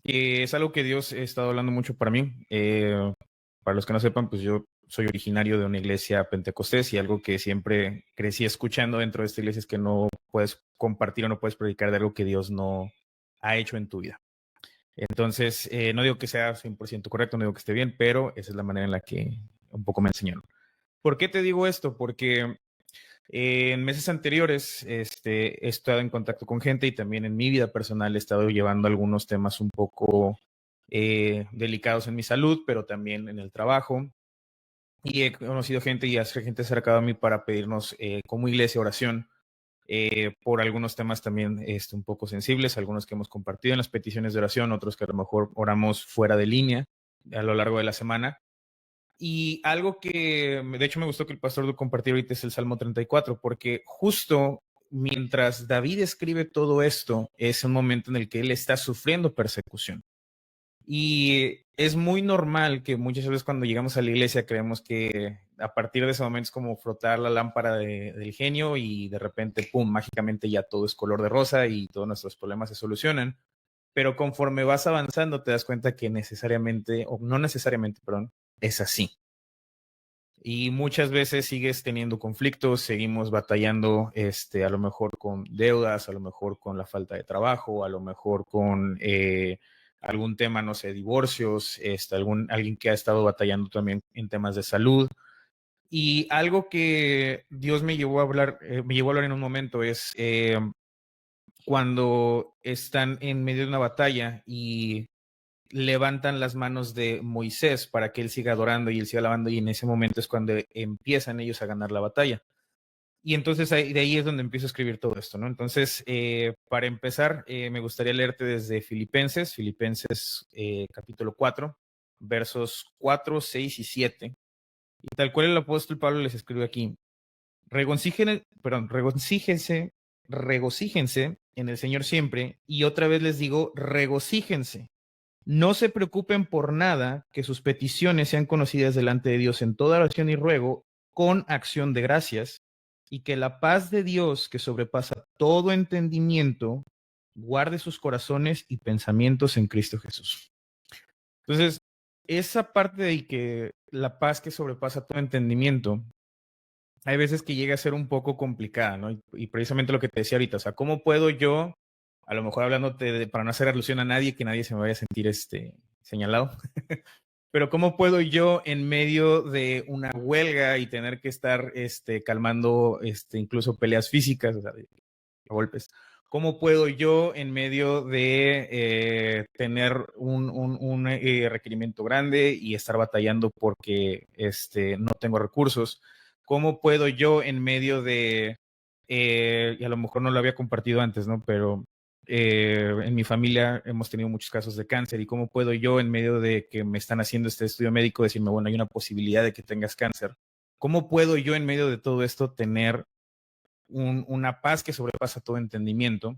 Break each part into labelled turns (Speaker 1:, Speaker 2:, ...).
Speaker 1: que es algo que Dios ha estado hablando mucho para mí. Para los que no sepan, pues yo soy originario de una iglesia pentecostés y algo que siempre crecí escuchando dentro de esta iglesia es que no puedes compartir o no puedes predicar de algo que Dios no ha hecho en tu vida. Entonces, no digo que sea 100% correcto, no digo que esté bien, pero esa es la manera en la que un poco me enseñaron. ¿Por qué te digo esto? Porque en meses anteriores he estado en contacto con gente y también en mi vida personal he estado llevando algunos temas un poco delicados en mi salud, pero también en el trabajo. Y he conocido gente y hace gente acercado a mí para pedirnos como iglesia oración por algunos temas también un poco sensibles, algunos que hemos compartido en las peticiones de oración, otros que a lo mejor oramos fuera de línea a lo largo de la semana. Y algo que de hecho me gustó que el pastor lo compartió ahorita es el Salmo 34, porque justo mientras David escribe todo esto, es un momento en el que él está sufriendo persecución. Y es muy normal que muchas veces cuando llegamos a la iglesia creemos que a partir de ese momento es como frotar la lámpara del genio y de repente, pum, mágicamente ya todo es color de rosa y todos nuestros problemas se solucionan. Pero conforme vas avanzando te das cuenta que necesariamente, o no necesariamente, perdón, es así. Y muchas veces sigues teniendo conflictos, seguimos batallando, a lo mejor con deudas, a lo mejor con la falta de trabajo, a lo mejor con algún tema, no sé, divorcios, alguien que ha estado batallando también en temas de salud. Y algo que Dios me llevó a hablar en un momento es cuando están en medio de una batalla y levantan las manos de Moisés para que él siga adorando y él siga alabando, y en ese momento es cuando empiezan ellos a ganar la batalla. Y entonces de ahí es donde empiezo a escribir todo esto, ¿no? Entonces, para empezar, me gustaría leerte desde Filipenses capítulo 4, versos 4, 6 y 7. Y tal cual el apóstol Pablo les escribe aquí: regocíjense en el Señor siempre, y otra vez les digo, regocíjense. No se preocupen por nada, que sus peticiones sean conocidas delante de Dios en toda oración y ruego, con acción de gracias, y que la paz de Dios, que sobrepasa todo entendimiento, guarde sus corazones y pensamientos en Cristo Jesús. Entonces, esa parte de que la paz que sobrepasa todo entendimiento, hay veces que llega a ser un poco complicada, ¿no? Y precisamente lo que te decía ahorita, o sea, ¿cómo puedo yo, a lo mejor hablándote para no hacer alusión a nadie, que nadie se me vaya a sentir señalado, pero cómo puedo yo en medio de una huelga y tener que estar calmando incluso peleas físicas, o sea, de golpes? ¿Cómo puedo yo en medio de tener un requerimiento grande y estar batallando porque no tengo recursos? ¿Cómo puedo yo en medio de, y a lo mejor no lo había compartido antes, ¿no? Pero en mi familia hemos tenido muchos casos de cáncer, y cómo puedo yo en medio de que me están haciendo este estudio médico decirme, bueno, hay una posibilidad de que tengas cáncer? ¿Cómo puedo yo en medio de todo esto tener una paz que sobrepasa todo entendimiento?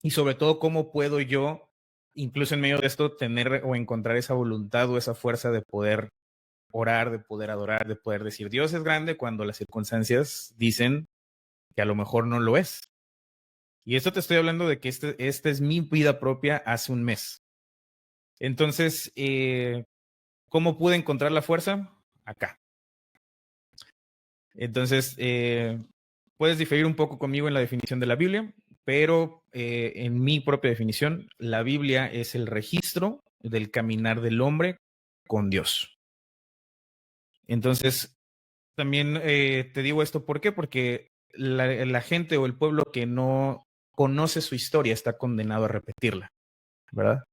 Speaker 1: Y sobre todo, ¿cómo puedo yo, incluso en medio de esto, tener o encontrar esa voluntad o esa fuerza de poder orar, de poder adorar, de poder decir Dios es grande cuando las circunstancias dicen que a lo mejor no lo es? Y esto te estoy hablando de que esta es mi vida propia hace un mes. Entonces, ¿cómo pude encontrar la fuerza? Acá. Entonces, puedes diferir un poco conmigo en la definición de la Biblia, pero en mi propia definición, la Biblia es el registro del caminar del hombre con Dios. Entonces, también te digo esto, ¿por qué? Porque la gente o el pueblo que no conoce su historia está condenado a repetirla, ¿verdad?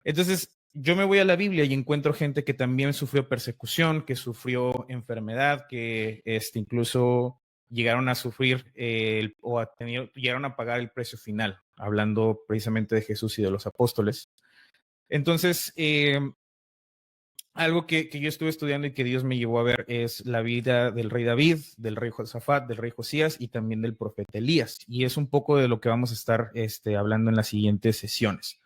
Speaker 1: Entonces, yo me voy a la Biblia y encuentro gente que también sufrió persecución, que sufrió enfermedad, que incluso llegaron a sufrir llegaron a pagar el precio final, hablando precisamente de Jesús y de los apóstoles. Entonces, algo que yo estuve estudiando y que Dios me llevó a ver es la vida del rey David, del rey Josafat, del rey Josías y también del profeta Elías. Y es un poco de lo que vamos a estar hablando en las siguientes sesiones.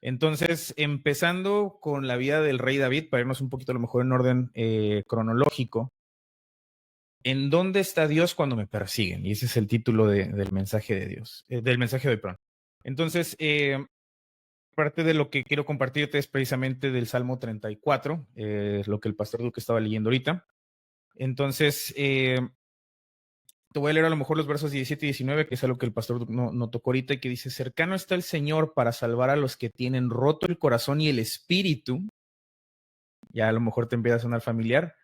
Speaker 1: Entonces, empezando con la vida del rey David, para irnos un poquito a lo mejor en orden cronológico, ¿en dónde está Dios cuando me persiguen? Y ese es el título del mensaje de Dios, del mensaje de hoy, perdón. Entonces, parte de lo que quiero compartirte es precisamente del Salmo 34, lo que el pastor Duque estaba leyendo ahorita. Entonces, te voy a leer a lo mejor los versos 17 y 19, que es algo que el pastor no tocó ahorita, y que dice: cercano está el Señor para salvar a los que tienen roto el corazón y el espíritu. Ya a lo mejor te empieza a sonar familiar.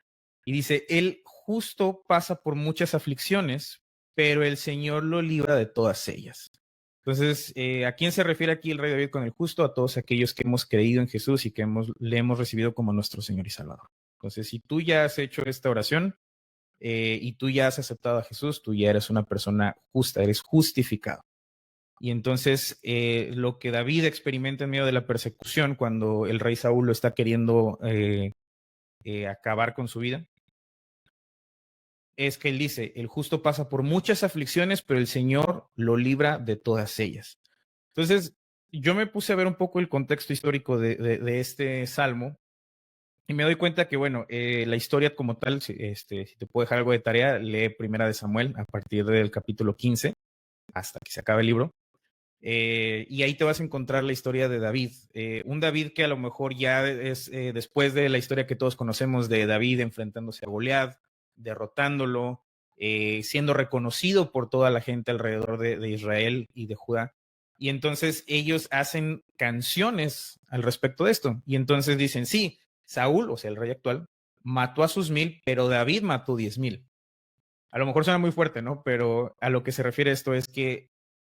Speaker 1: Y dice: el justo pasa por muchas aflicciones, pero el Señor lo libra de todas ellas. Entonces, ¿a quién se refiere aquí el rey David con el justo? A todos aquellos que hemos creído en Jesús y que le hemos recibido como nuestro Señor y Salvador. Entonces, si tú ya has hecho esta oración, y tú ya has aceptado a Jesús, tú ya eres una persona justa, eres justificado. Y entonces lo que David experimenta en medio de la persecución, cuando el rey Saúl lo está queriendo acabar con su vida, es que él dice: el justo pasa por muchas aflicciones, pero el Señor lo libra de todas ellas. Entonces, yo me puse a ver un poco el contexto histórico de este salmo, y me doy cuenta que, bueno, la historia como tal, si te puedo dejar algo de tarea, lee Primera de Samuel a partir del capítulo 15 hasta que se acabe el libro. Y ahí te vas a encontrar la historia de David. Un David que a lo mejor ya es después de la historia que todos conocemos de David enfrentándose a Goliat, derrotándolo, siendo reconocido por toda la gente alrededor de Israel y de Judá. Y entonces ellos hacen canciones al respecto de esto. Y entonces dicen: sí, Saúl, o sea, el rey actual, mató a sus 1000, pero David mató 10,000. A lo mejor suena muy fuerte, ¿no? Pero a lo que se refiere esto es que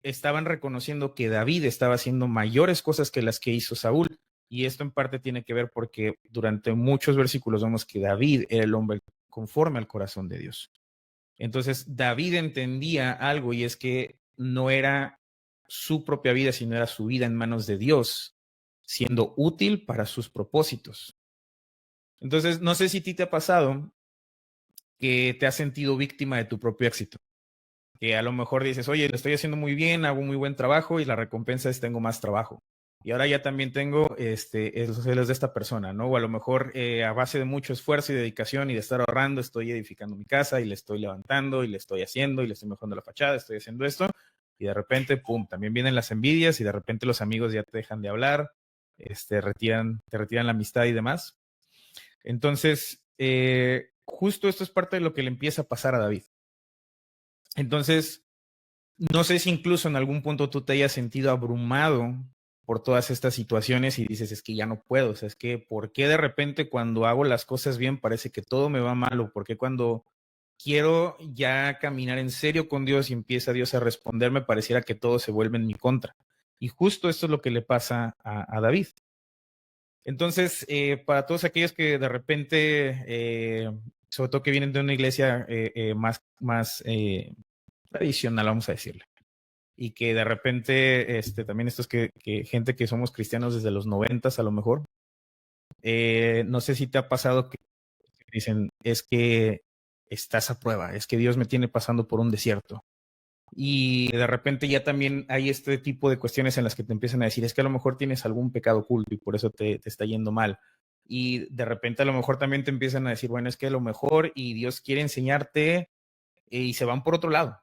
Speaker 1: estaban reconociendo que David estaba haciendo mayores cosas que las que hizo Saúl. Y esto en parte tiene que ver porque durante muchos versículos vemos que David era el hombre conforme al corazón de Dios. Entonces David entendía algo, y es que no era su propia vida, sino era su vida en manos de Dios, siendo útil para sus propósitos. Entonces, no sé si a ti te ha pasado que te has sentido víctima de tu propio éxito, que a lo mejor dices: oye, lo estoy haciendo muy bien, hago muy buen trabajo, y la recompensa es tengo más trabajo. Y ahora ya también tengo los celos de esta persona, ¿no? O a lo mejor a base de mucho esfuerzo y dedicación y de estar ahorrando, estoy edificando mi casa y le estoy levantando y le estoy haciendo y le estoy mejorando la fachada, estoy haciendo esto, y de repente, pum, también vienen las envidias, y de repente los amigos ya te dejan de hablar, te retiran la amistad y demás. Entonces, justo esto es parte de lo que le empieza a pasar a David. Entonces, no sé si incluso en algún punto tú te hayas sentido abrumado por todas estas situaciones y dices: es que ya no puedo, o sea, es que ¿por qué de repente cuando hago las cosas bien parece que todo me va mal? ¿O por qué cuando quiero ya caminar en serio con Dios y empieza Dios a responderme, pareciera que todo se vuelve en mi contra? Y justo esto es lo que le pasa a David. Entonces, para todos aquellos que de repente, sobre todo que vienen de una iglesia más tradicional, vamos a decirle, y que de repente también esto es que gente que somos cristianos desde los 90 a lo mejor, no sé si te ha pasado que dicen: es que estás a prueba, es que Dios me tiene pasando por un desierto. Y de repente ya también hay este tipo de cuestiones en las que te empiezan a decir: es que a lo mejor tienes algún pecado oculto y por eso te está yendo mal. Y de repente a lo mejor también te empiezan a decir: bueno, es que a lo mejor y Dios quiere enseñarte, y se van por otro lado,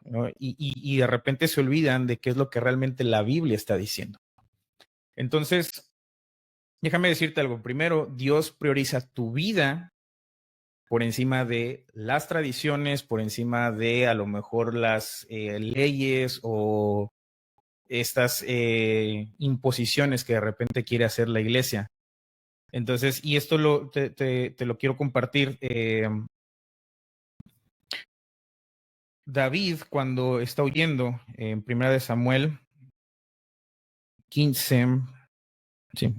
Speaker 1: ¿no? Y de repente se olvidan de qué es lo que realmente la Biblia está diciendo. Entonces, déjame decirte algo. Primero, Dios prioriza tu vida por encima de las tradiciones, por encima de a lo mejor las leyes o estas imposiciones que de repente quiere hacer la iglesia. Entonces, y esto te lo quiero compartir. David, cuando está huyendo en Primera de Samuel 15, sí,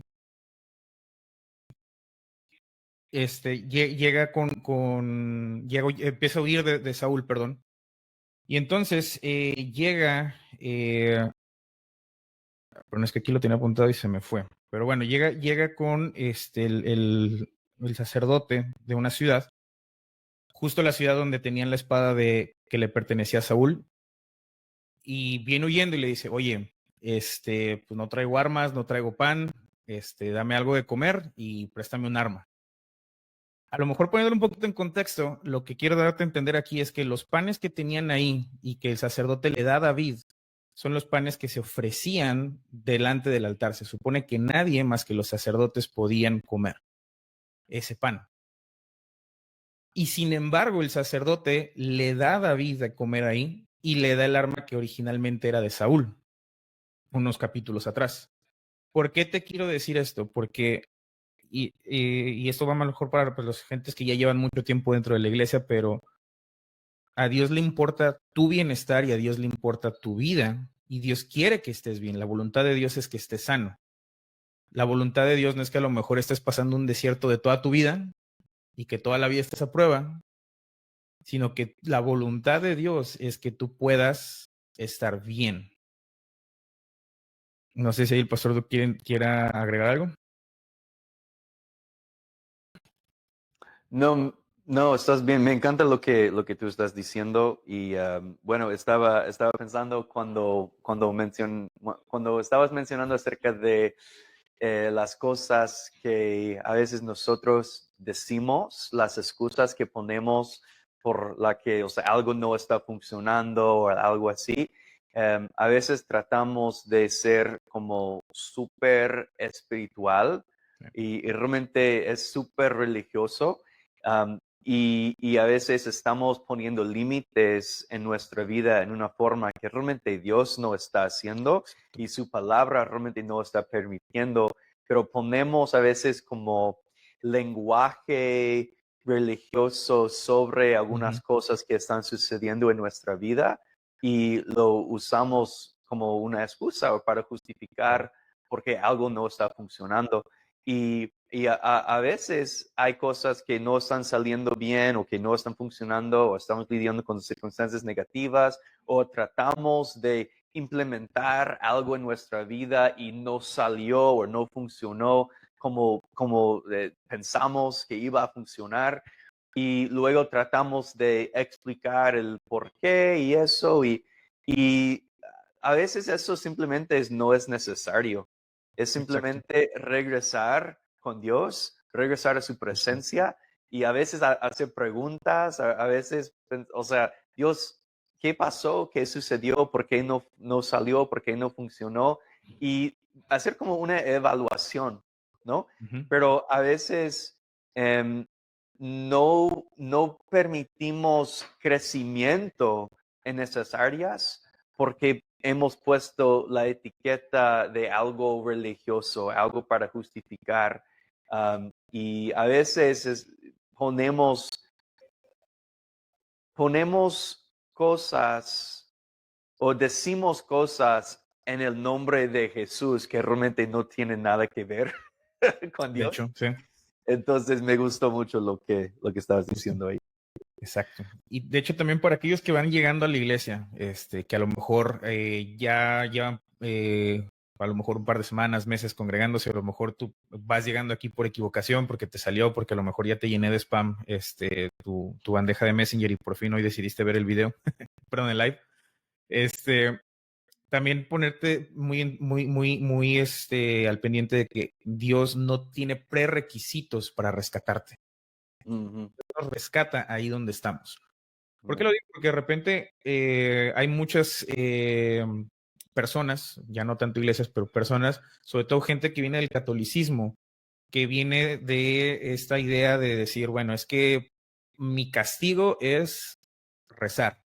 Speaker 1: empieza a huir de Saúl, perdón. Y entonces pero no, es que aquí lo tenía apuntado y se me fue. Pero bueno, llega con el sacerdote de una ciudad, justo la ciudad donde tenían la espada que le pertenecía a Saúl, y viene huyendo y le dice: oye, pues no traigo armas, no traigo pan, dame algo de comer y préstame un arma. A lo mejor poniéndolo un poquito en contexto, lo que quiero darte a entender aquí es que los panes que tenían ahí y que el sacerdote le da a David son los panes que se ofrecían delante del altar. Se supone que nadie más que los sacerdotes podían comer ese pan. Y sin embargo, el sacerdote le da a David de comer ahí y le da el arma que originalmente era de Saúl, unos capítulos atrás. ¿Por qué te quiero decir esto? Porque, y esto va a lo mejor para pues, los gentes que ya llevan mucho tiempo dentro de la iglesia, pero a Dios le importa tu bienestar y a Dios le importa tu vida y Dios quiere que estés bien. La voluntad de Dios es que estés sano. La voluntad de Dios no es que a lo mejor estés pasando un desierto de toda tu vida y que toda la vida estés a prueba, sino que la voluntad de Dios es que tú puedas estar bien. No sé si el pastor quiera agregar algo.
Speaker 2: No, no, estás bien. Me encanta lo que tú estás diciendo. Y bueno, estaba pensando cuando estabas mencionando acerca de las cosas que a veces nosotros decimos, las excusas que ponemos por la que, o sea, algo no está funcionando o algo así. A veces tratamos de ser como súper espiritual y realmente es súper religioso. Y a veces estamos poniendo límites en nuestra vida en una forma que realmente Dios no está haciendo y su palabra realmente no está permitiendo, pero ponemos a veces como lenguaje religioso sobre algunas cosas que están sucediendo en nuestra vida y lo usamos como una excusa o para justificar porque algo no está funcionando. Y a veces hay cosas que no están saliendo bien o que no están funcionando o estamos lidiando con circunstancias negativas o tratamos de implementar algo en nuestra vida y no salió o no funcionó como pensamos que iba a funcionar y luego tratamos de explicar el por qué y eso y a veces eso simplemente no es necesario. Es
Speaker 1: Exacto.
Speaker 2: simplemente regresar con Dios, regresar a su presencia y a veces hacer preguntas, a veces, o sea, Dios, ¿qué pasó? ¿Qué sucedió? ¿Por qué no salió? ¿Por qué no funcionó? Y hacer como una evaluación, ¿no? Pero a veces no permitimos crecimiento en esas áreas porque hemos puesto la etiqueta de algo religioso, algo para justificar. Y a veces ponemos cosas o decimos cosas en el nombre de Jesús que realmente no tienen nada que ver con
Speaker 1: De
Speaker 2: Dios.
Speaker 1: hecho, sí.
Speaker 2: Entonces me gustó mucho lo que estabas diciendo ahí.
Speaker 1: Exacto. Y de hecho también para aquellos que van llegando a la iglesia, que a lo mejor ya llevan a lo mejor un par de semanas, meses congregándose, a lo mejor tú vas llegando aquí por equivocación porque te salió, porque a lo mejor ya te llené de spam tu bandeja de Messenger y por fin hoy decidiste ver el video, perdón, el live. También ponerte muy al pendiente de que Dios no tiene prerequisitos para rescatarte.
Speaker 2: Ujú.
Speaker 1: Nos rescata ahí donde estamos. ¿Por qué lo
Speaker 2: Right.
Speaker 1: digo? Porque de repente hay muchas personas, ya no tanto iglesias, pero personas, sobre todo gente que viene del catolicismo, que viene de esta idea de decir, bueno, es que mi castigo es rezar.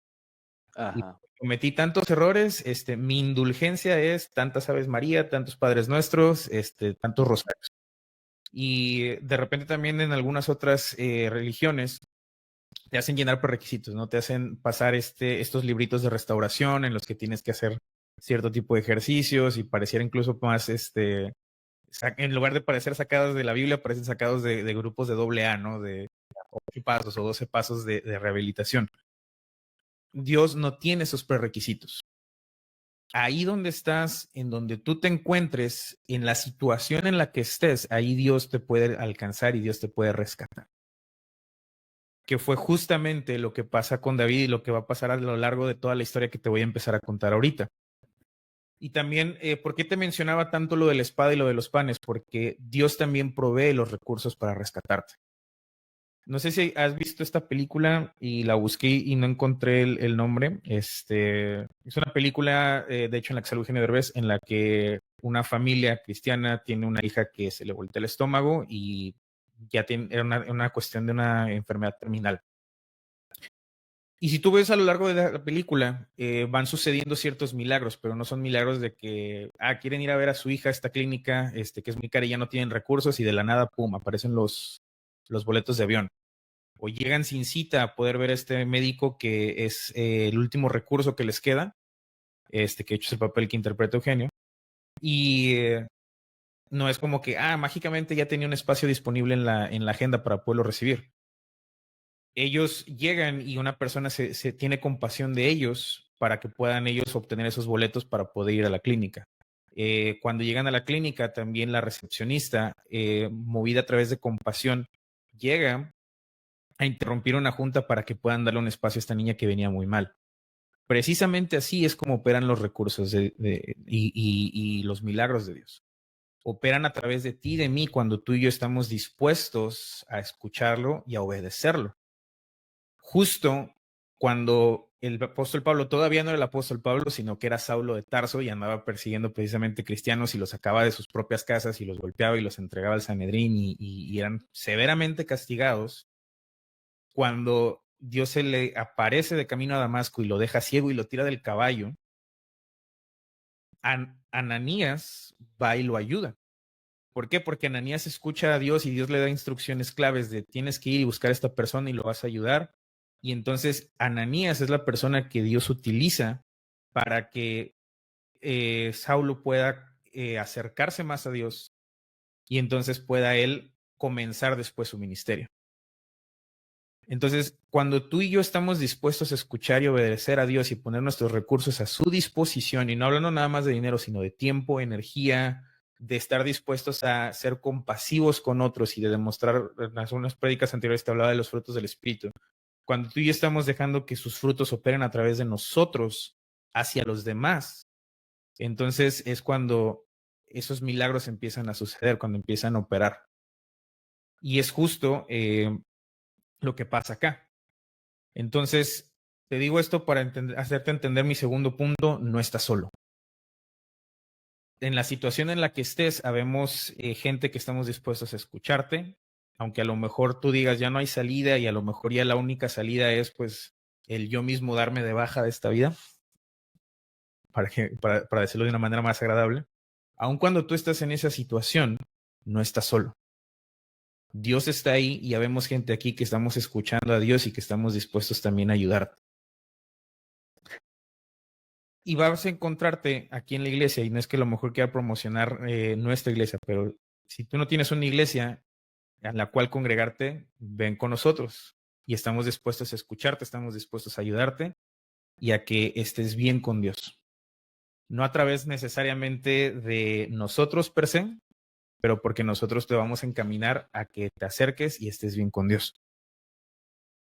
Speaker 1: Y
Speaker 2: Ajá.
Speaker 1: cometí tantos errores, mi indulgencia es tantas Aves María, tantos Padres Nuestros, tantos rosarios. Y de repente también en algunas otras religiones te hacen llenar prerequisitos, ¿no? Te hacen pasar estos libritos de restauración en los que tienes que hacer cierto tipo de ejercicios y pareciera incluso más, en lugar de parecer sacados de la Biblia, parecen sacados de grupos de doble A, ¿no? De 8 pasos o 12 pasos de rehabilitación. Dios no tiene esos prerequisitos. Ahí donde estás, en donde tú te encuentres, en la situación en la que estés, ahí Dios te puede alcanzar y Dios te puede rescatar. Que fue justamente lo que pasa con David y lo que va a pasar a lo largo de toda la historia que te voy a empezar a contar ahorita. Y también, ¿por qué te mencionaba tanto lo de la espada y lo de los panes? Porque Dios también provee los recursos para rescatarte. No sé si has visto esta película y la busqué y no encontré el nombre. Es una película, de hecho, en la que sale Eugenio Derbez, en la que una familia cristiana tiene una hija que se le voltea el estómago y ya tiene, era una cuestión de una enfermedad terminal. Y si tú ves a lo largo de la película, van sucediendo ciertos milagros, pero no son milagros de que quieren ir a ver a su hija a esta clínica, que es muy cara y ya no tienen recursos, y de la nada, pum, aparecen los boletos de avión. O llegan sin cita a poder ver a este médico que es el último recurso que les queda, que de hecho es el papel que interpreta Eugenio. Y no es como que, mágicamente ya tenía un espacio disponible en la agenda para poderlo recibir. Ellos llegan y una persona se tiene compasión de ellos para que puedan ellos obtener esos boletos para poder ir a la clínica. Cuando llegan a la clínica, también la recepcionista, movida a través de compasión, llega a interrumpir una junta para que puedan darle un espacio a esta niña que venía muy mal. Precisamente así es como operan los recursos y los milagros de Dios. Operan a través de ti y de mí cuando tú y yo estamos dispuestos a escucharlo y a obedecerlo. Justo cuando el apóstol Pablo todavía no era el apóstol Pablo, sino que era Saulo de Tarso y andaba persiguiendo precisamente cristianos y los sacaba de sus propias casas y los golpeaba y los entregaba al Sanedrín y eran severamente castigados. Cuando Dios se le aparece de camino a Damasco y lo deja ciego y lo tira del caballo, Ananías va y lo ayuda. ¿Por qué? Porque Ananías escucha a Dios y Dios le da instrucciones claves de tienes que ir y buscar a esta persona y lo vas a ayudar. Y entonces Ananías es la persona que Dios utiliza para que Saulo pueda acercarse más a Dios y entonces pueda él comenzar después su ministerio. Entonces, cuando tú y yo estamos dispuestos a escuchar y obedecer a Dios y poner nuestros recursos a su disposición, y no hablando nada más de dinero, sino de tiempo, energía, de estar dispuestos a ser compasivos con otros y de demostrar, en unas prédicas anteriores te hablaba de los frutos del Espíritu. Cuando tú y yo estamos dejando que sus frutos operen a través de nosotros hacia los demás, entonces es cuando esos milagros empiezan a suceder, cuando empiezan a operar. Y es justo lo que pasa acá. Entonces, te digo esto para hacerte entender mi segundo punto, no estás solo. En la situación en la que estés, habemos gente que estamos dispuestos a escucharte, aunque a lo mejor tú digas ya no hay salida y a lo mejor ya la única salida es pues el yo mismo darme de baja de esta vida, para decirlo de una manera más agradable. Aun cuando tú estás en esa situación, no estás solo. Dios está ahí y ya vemos gente aquí que estamos escuchando a Dios y que estamos dispuestos también a ayudarte. Y vas a encontrarte aquí en la iglesia, y no es que a lo mejor quiera promocionar nuestra iglesia, pero si tú no tienes una iglesia a la cual congregarte, ven con nosotros y estamos dispuestos a escucharte, estamos dispuestos a ayudarte y a que estés bien con Dios. No a través necesariamente de nosotros per se, pero porque nosotros te vamos a encaminar a que te acerques y estés bien con Dios.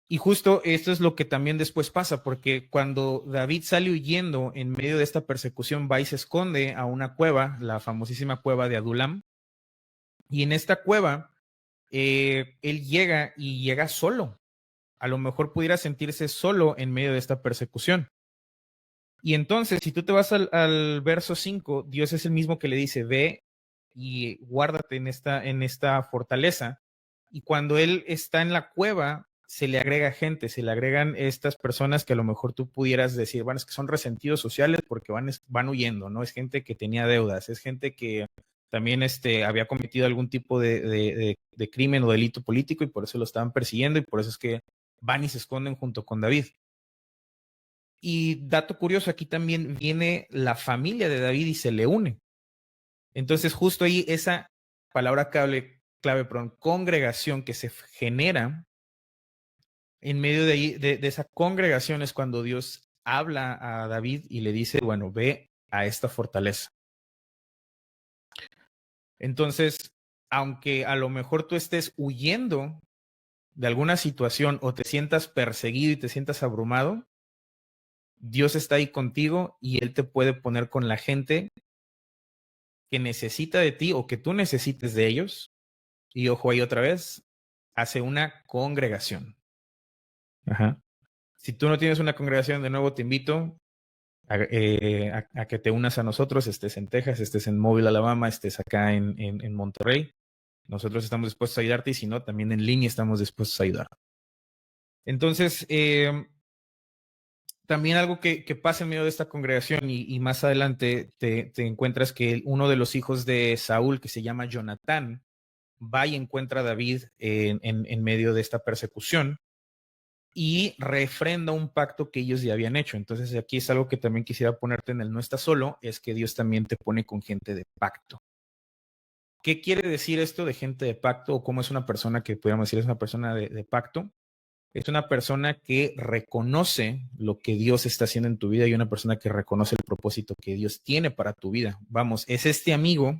Speaker 1: Y justo esto es lo que también después pasa, porque cuando David sale huyendo en medio de esta persecución, va y se esconde a una cueva, la famosísima cueva de Adulam, y en esta cueva él llega solo. A lo mejor pudiera sentirse solo en medio de esta persecución. Y entonces, si tú te vas al verso 5, Dios es el mismo que le dice, ve y guárdate en esta fortaleza. Y cuando él está en la cueva, se le agrega gente, se le agregan estas personas que a lo mejor tú pudieras decir, bueno, es que son resentidos sociales porque van huyendo, ¿no? Es gente que tenía deudas, es gente que también había cometido algún tipo de crimen o delito político y por eso lo estaban persiguiendo y por eso es que van y se esconden junto con David. Y dato curioso, aquí también viene la familia de David y se le une. Entonces, justo ahí esa palabra clave, congregación que se genera en medio de esa congregación es cuando Dios habla a David y le dice, bueno, ve a esta fortaleza. Entonces, aunque a lo mejor tú estés huyendo de alguna situación o te sientas perseguido y te sientas abrumado, Dios está ahí contigo y Él te puede poner con la gente que necesita de ti o que tú necesites de ellos. Y ojo ahí otra vez, hace una congregación. Ajá. Si tú no tienes una congregación, de nuevo te invito a que te unas a nosotros, estés en Texas, estés en Mobile, Alabama, estés acá en Monterrey. Nosotros estamos dispuestos a ayudarte y si no, también en línea estamos dispuestos a ayudar. Entonces, también algo que pasa en medio de esta congregación y más adelante te encuentras que uno de los hijos de Saúl, que se llama Jonatán, va y encuentra a David en medio de esta persecución y refrenda un pacto que ellos ya habían hecho. Entonces aquí es algo que también quisiera ponerte en el no estás solo, es que Dios también te pone con gente de pacto. ¿Qué quiere decir esto de gente de pacto o cómo es una persona que podríamos decir es una persona de pacto? Es una persona que reconoce lo que Dios está haciendo en tu vida y una persona que reconoce el propósito que Dios tiene para tu vida. Vamos, es este amigo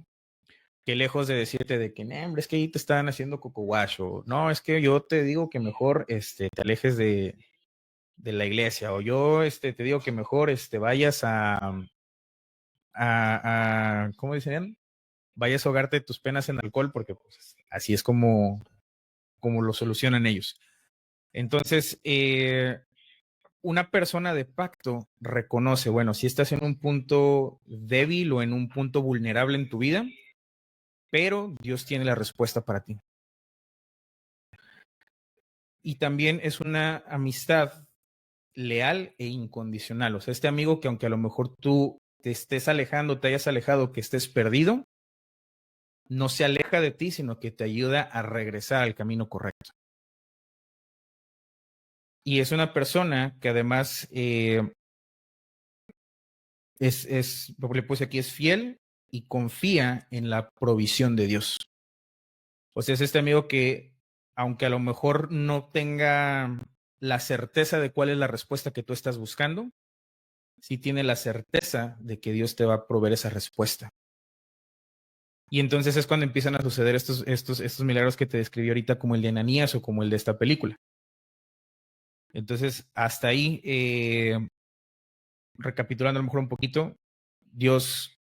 Speaker 1: que lejos de decirte de que, hombre, es que ahí te están haciendo coco wash, o no, es que yo te digo que mejor te alejes de la iglesia, o yo te digo que mejor vayas ¿cómo dicen? Vayas a ahogarte tus penas en alcohol, porque pues, así es como lo solucionan ellos. Entonces, una persona de pacto reconoce, bueno, si estás en un punto débil o en un punto vulnerable en tu vida, pero Dios tiene la respuesta para ti. Y también es una amistad leal e incondicional. O sea, este amigo que aunque a lo mejor tú te estés alejando, te hayas alejado, que estés perdido, no se aleja de ti, sino que te ayuda a regresar al camino correcto. Y es una persona que además lo que le puse aquí, es fiel y confía en la provisión de Dios. O sea, es este amigo que, aunque a lo mejor no tenga la certeza de cuál es la respuesta que tú estás buscando, sí tiene la certeza de que Dios te va a proveer esa respuesta. Y entonces es cuando empiezan a suceder estos milagros que te describí ahorita, como el de Ananías o como el de esta película. Entonces, hasta ahí, recapitulando a lo mejor un poquito, Dios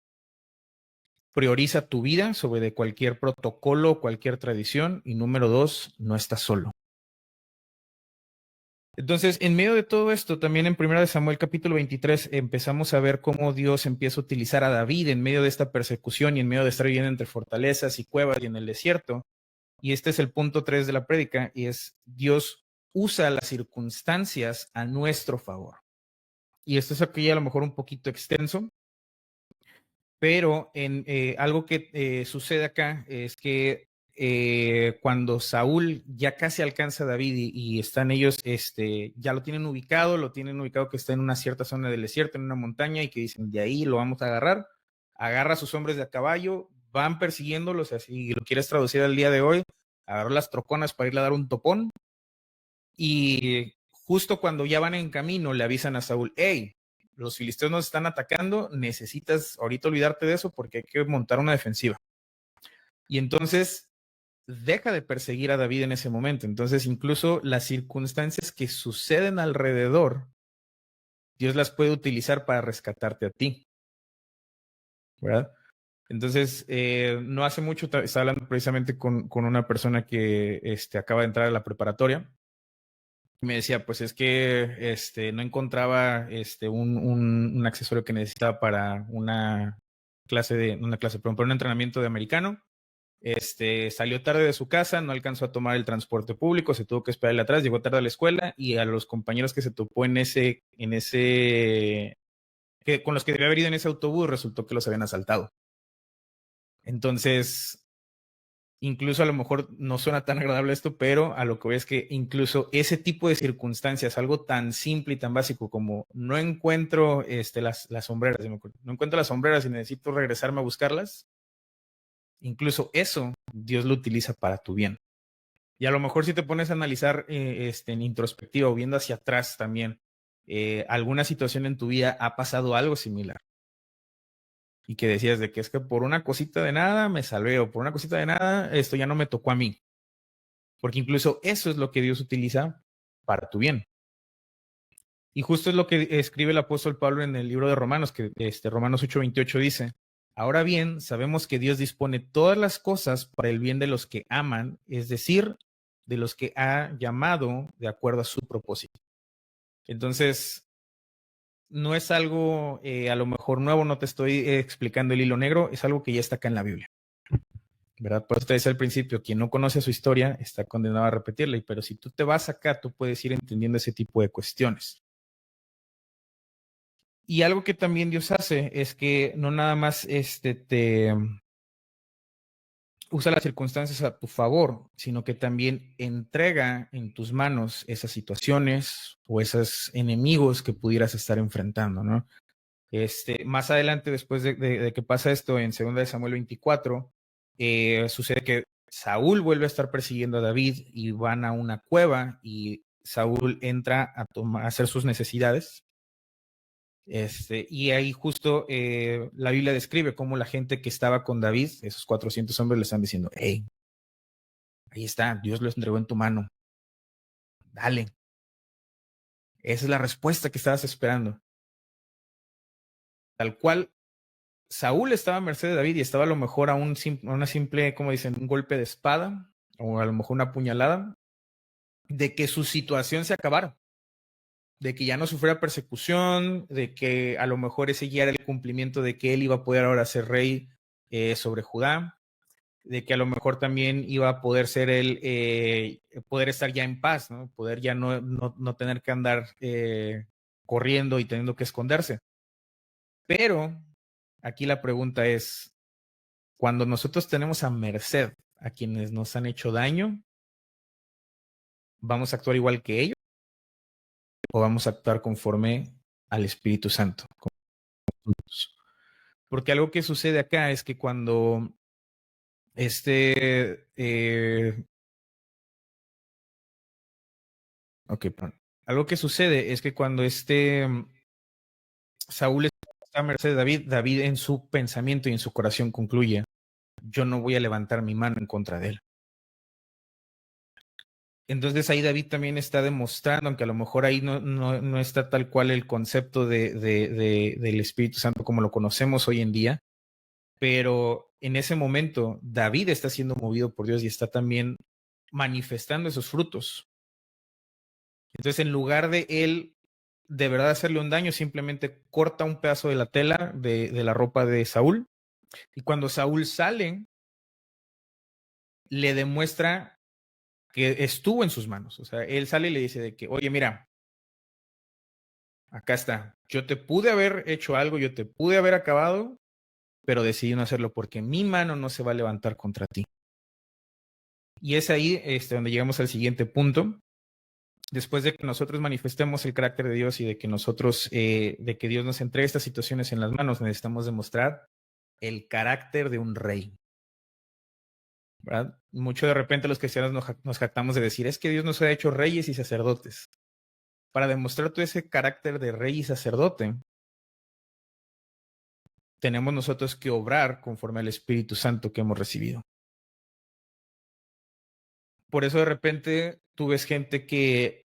Speaker 1: prioriza tu vida sobre de cualquier protocolo, cualquier tradición. Y número 2, no estás solo. Entonces, en medio de todo esto, también en 1 Samuel capítulo 23 empezamos a ver cómo Dios empieza a utilizar a David en medio de esta persecución y en medio de estar viviendo entre fortalezas y cuevas y en el desierto. Y este es el punto 3 de la prédica, y es: Dios usa las circunstancias a nuestro favor. Y esto es aquí a lo mejor un poquito extenso, pero algo que sucede acá es que cuando Saúl ya casi alcanza a David y están ellos, ya lo tienen ubicado que está en una cierta zona del desierto, en una montaña, y que dicen, de ahí lo vamos a agarrar, agarra a sus hombres de a caballo, van persiguiéndolos, así lo quieres traducir al día de hoy, agarró las troconas para irle a dar un topón, y justo cuando ya van en camino le avisan a Saúl, hey, los filisteos nos están atacando, necesitas ahorita olvidarte de eso porque hay que montar una defensiva. Y entonces deja de perseguir a David en ese momento. Entonces incluso las circunstancias que suceden alrededor, Dios las puede utilizar para rescatarte a ti, ¿verdad? Entonces, no hace mucho estaba hablando precisamente con una persona que acaba de entrar a la preparatoria. Me decía, pues es que no encontraba un accesorio que necesitaba para una clase, para un entrenamiento de americano. Salió tarde de su casa, no alcanzó a tomar el transporte público, se tuvo que esperarle atrás, llegó tarde a la escuela, y a los compañeros que se topó con los que debía haber ido en ese autobús, resultó que los habían asaltado. Entonces, incluso a lo mejor no suena tan agradable esto, pero a lo que voy es que incluso ese tipo de circunstancias, algo tan simple y tan básico como no encuentro las sombreras, no encuentro las sombreras y necesito regresarme a buscarlas, incluso eso Dios lo utiliza para tu bien. Y a lo mejor si te pones a analizar en introspectiva o viendo hacia atrás también, alguna situación en tu vida ha pasado algo similar. Y que decías de que es que por una cosita de nada me salvé, o por una cosita de nada esto ya no me tocó a mí. Porque incluso eso es lo que Dios utiliza para tu bien. Y justo es lo que escribe el apóstol Pablo en el libro de Romanos, que Romanos 8:28 dice: ahora bien, sabemos que Dios dispone todas las cosas para el bien de los que aman, es decir, de los que ha llamado de acuerdo a su propósito. Entonces, no es algo a lo mejor nuevo, no te estoy explicando el hilo negro, es algo que ya está acá en la Biblia, ¿verdad? Por eso te decía al principio, quien no conoce su historia está condenado a repetirla, pero si tú te vas acá, tú puedes ir entendiendo ese tipo de cuestiones. Y algo que también Dios hace es que no nada más te usa las circunstancias a tu favor, sino que también entrega en tus manos esas situaciones o esos enemigos que pudieras estar enfrentando, ¿no? Más adelante, después de que pasa esto en 2 de Samuel 24, sucede que Saúl vuelve a estar persiguiendo a David y van a una cueva y Saúl entra a hacer sus necesidades. Y ahí justo la Biblia describe cómo la gente que estaba con David, esos 400 hombres, le están diciendo, hey, ahí está, Dios lo entregó en tu mano, dale. Esa es la respuesta que estabas esperando. Tal cual, Saúl estaba a merced de David y estaba a lo mejor a una simple, como dicen, un golpe de espada o a lo mejor una puñalada de que su situación se acabara, de que ya no sufriera persecución, de que a lo mejor ese ya era el cumplimiento de que él iba a poder ahora ser rey sobre Judá, de que a lo mejor también iba a poder ser él, poder estar ya en paz, ¿no? Poder ya no tener que andar corriendo y teniendo que esconderse. Pero aquí la pregunta es, cuando nosotros tenemos a merced a quienes nos han hecho daño, ¿vamos a actuar igual que ellos o vamos a actuar conforme al Espíritu Santo? Porque algo que sucede acá es que cuando algo que sucede es que cuando Saúl está a merced de David, David en su pensamiento y en su corazón concluye, yo no voy a levantar mi mano en contra de él. Entonces ahí David también está demostrando, aunque a lo mejor ahí no está tal cual el concepto del Espíritu Santo como lo conocemos hoy en día, pero en ese momento David está siendo movido por Dios y está también manifestando esos frutos. Entonces en lugar de él de verdad hacerle un daño, simplemente corta un pedazo de la tela de la ropa de Saúl y cuando Saúl sale, le demuestra que estuvo en sus manos. O sea, él sale y le dice de que, oye, mira, acá está. Yo te pude haber hecho algo, yo te pude haber acabado, pero decidí no hacerlo porque mi mano no se va a levantar contra ti. Y es ahí donde llegamos al siguiente punto. Después de que nosotros manifestemos el carácter de Dios y de que nosotros, de que Dios nos entregue estas situaciones en las manos, necesitamos demostrar el carácter de un rey. ¿Verdad? Mucho de repente los cristianos nos jactamos de decir, es que Dios nos ha hecho reyes y sacerdotes. Para demostrar todo ese carácter de rey y sacerdote, tenemos nosotros que obrar conforme al Espíritu Santo que hemos recibido. Por eso de repente tú ves gente que,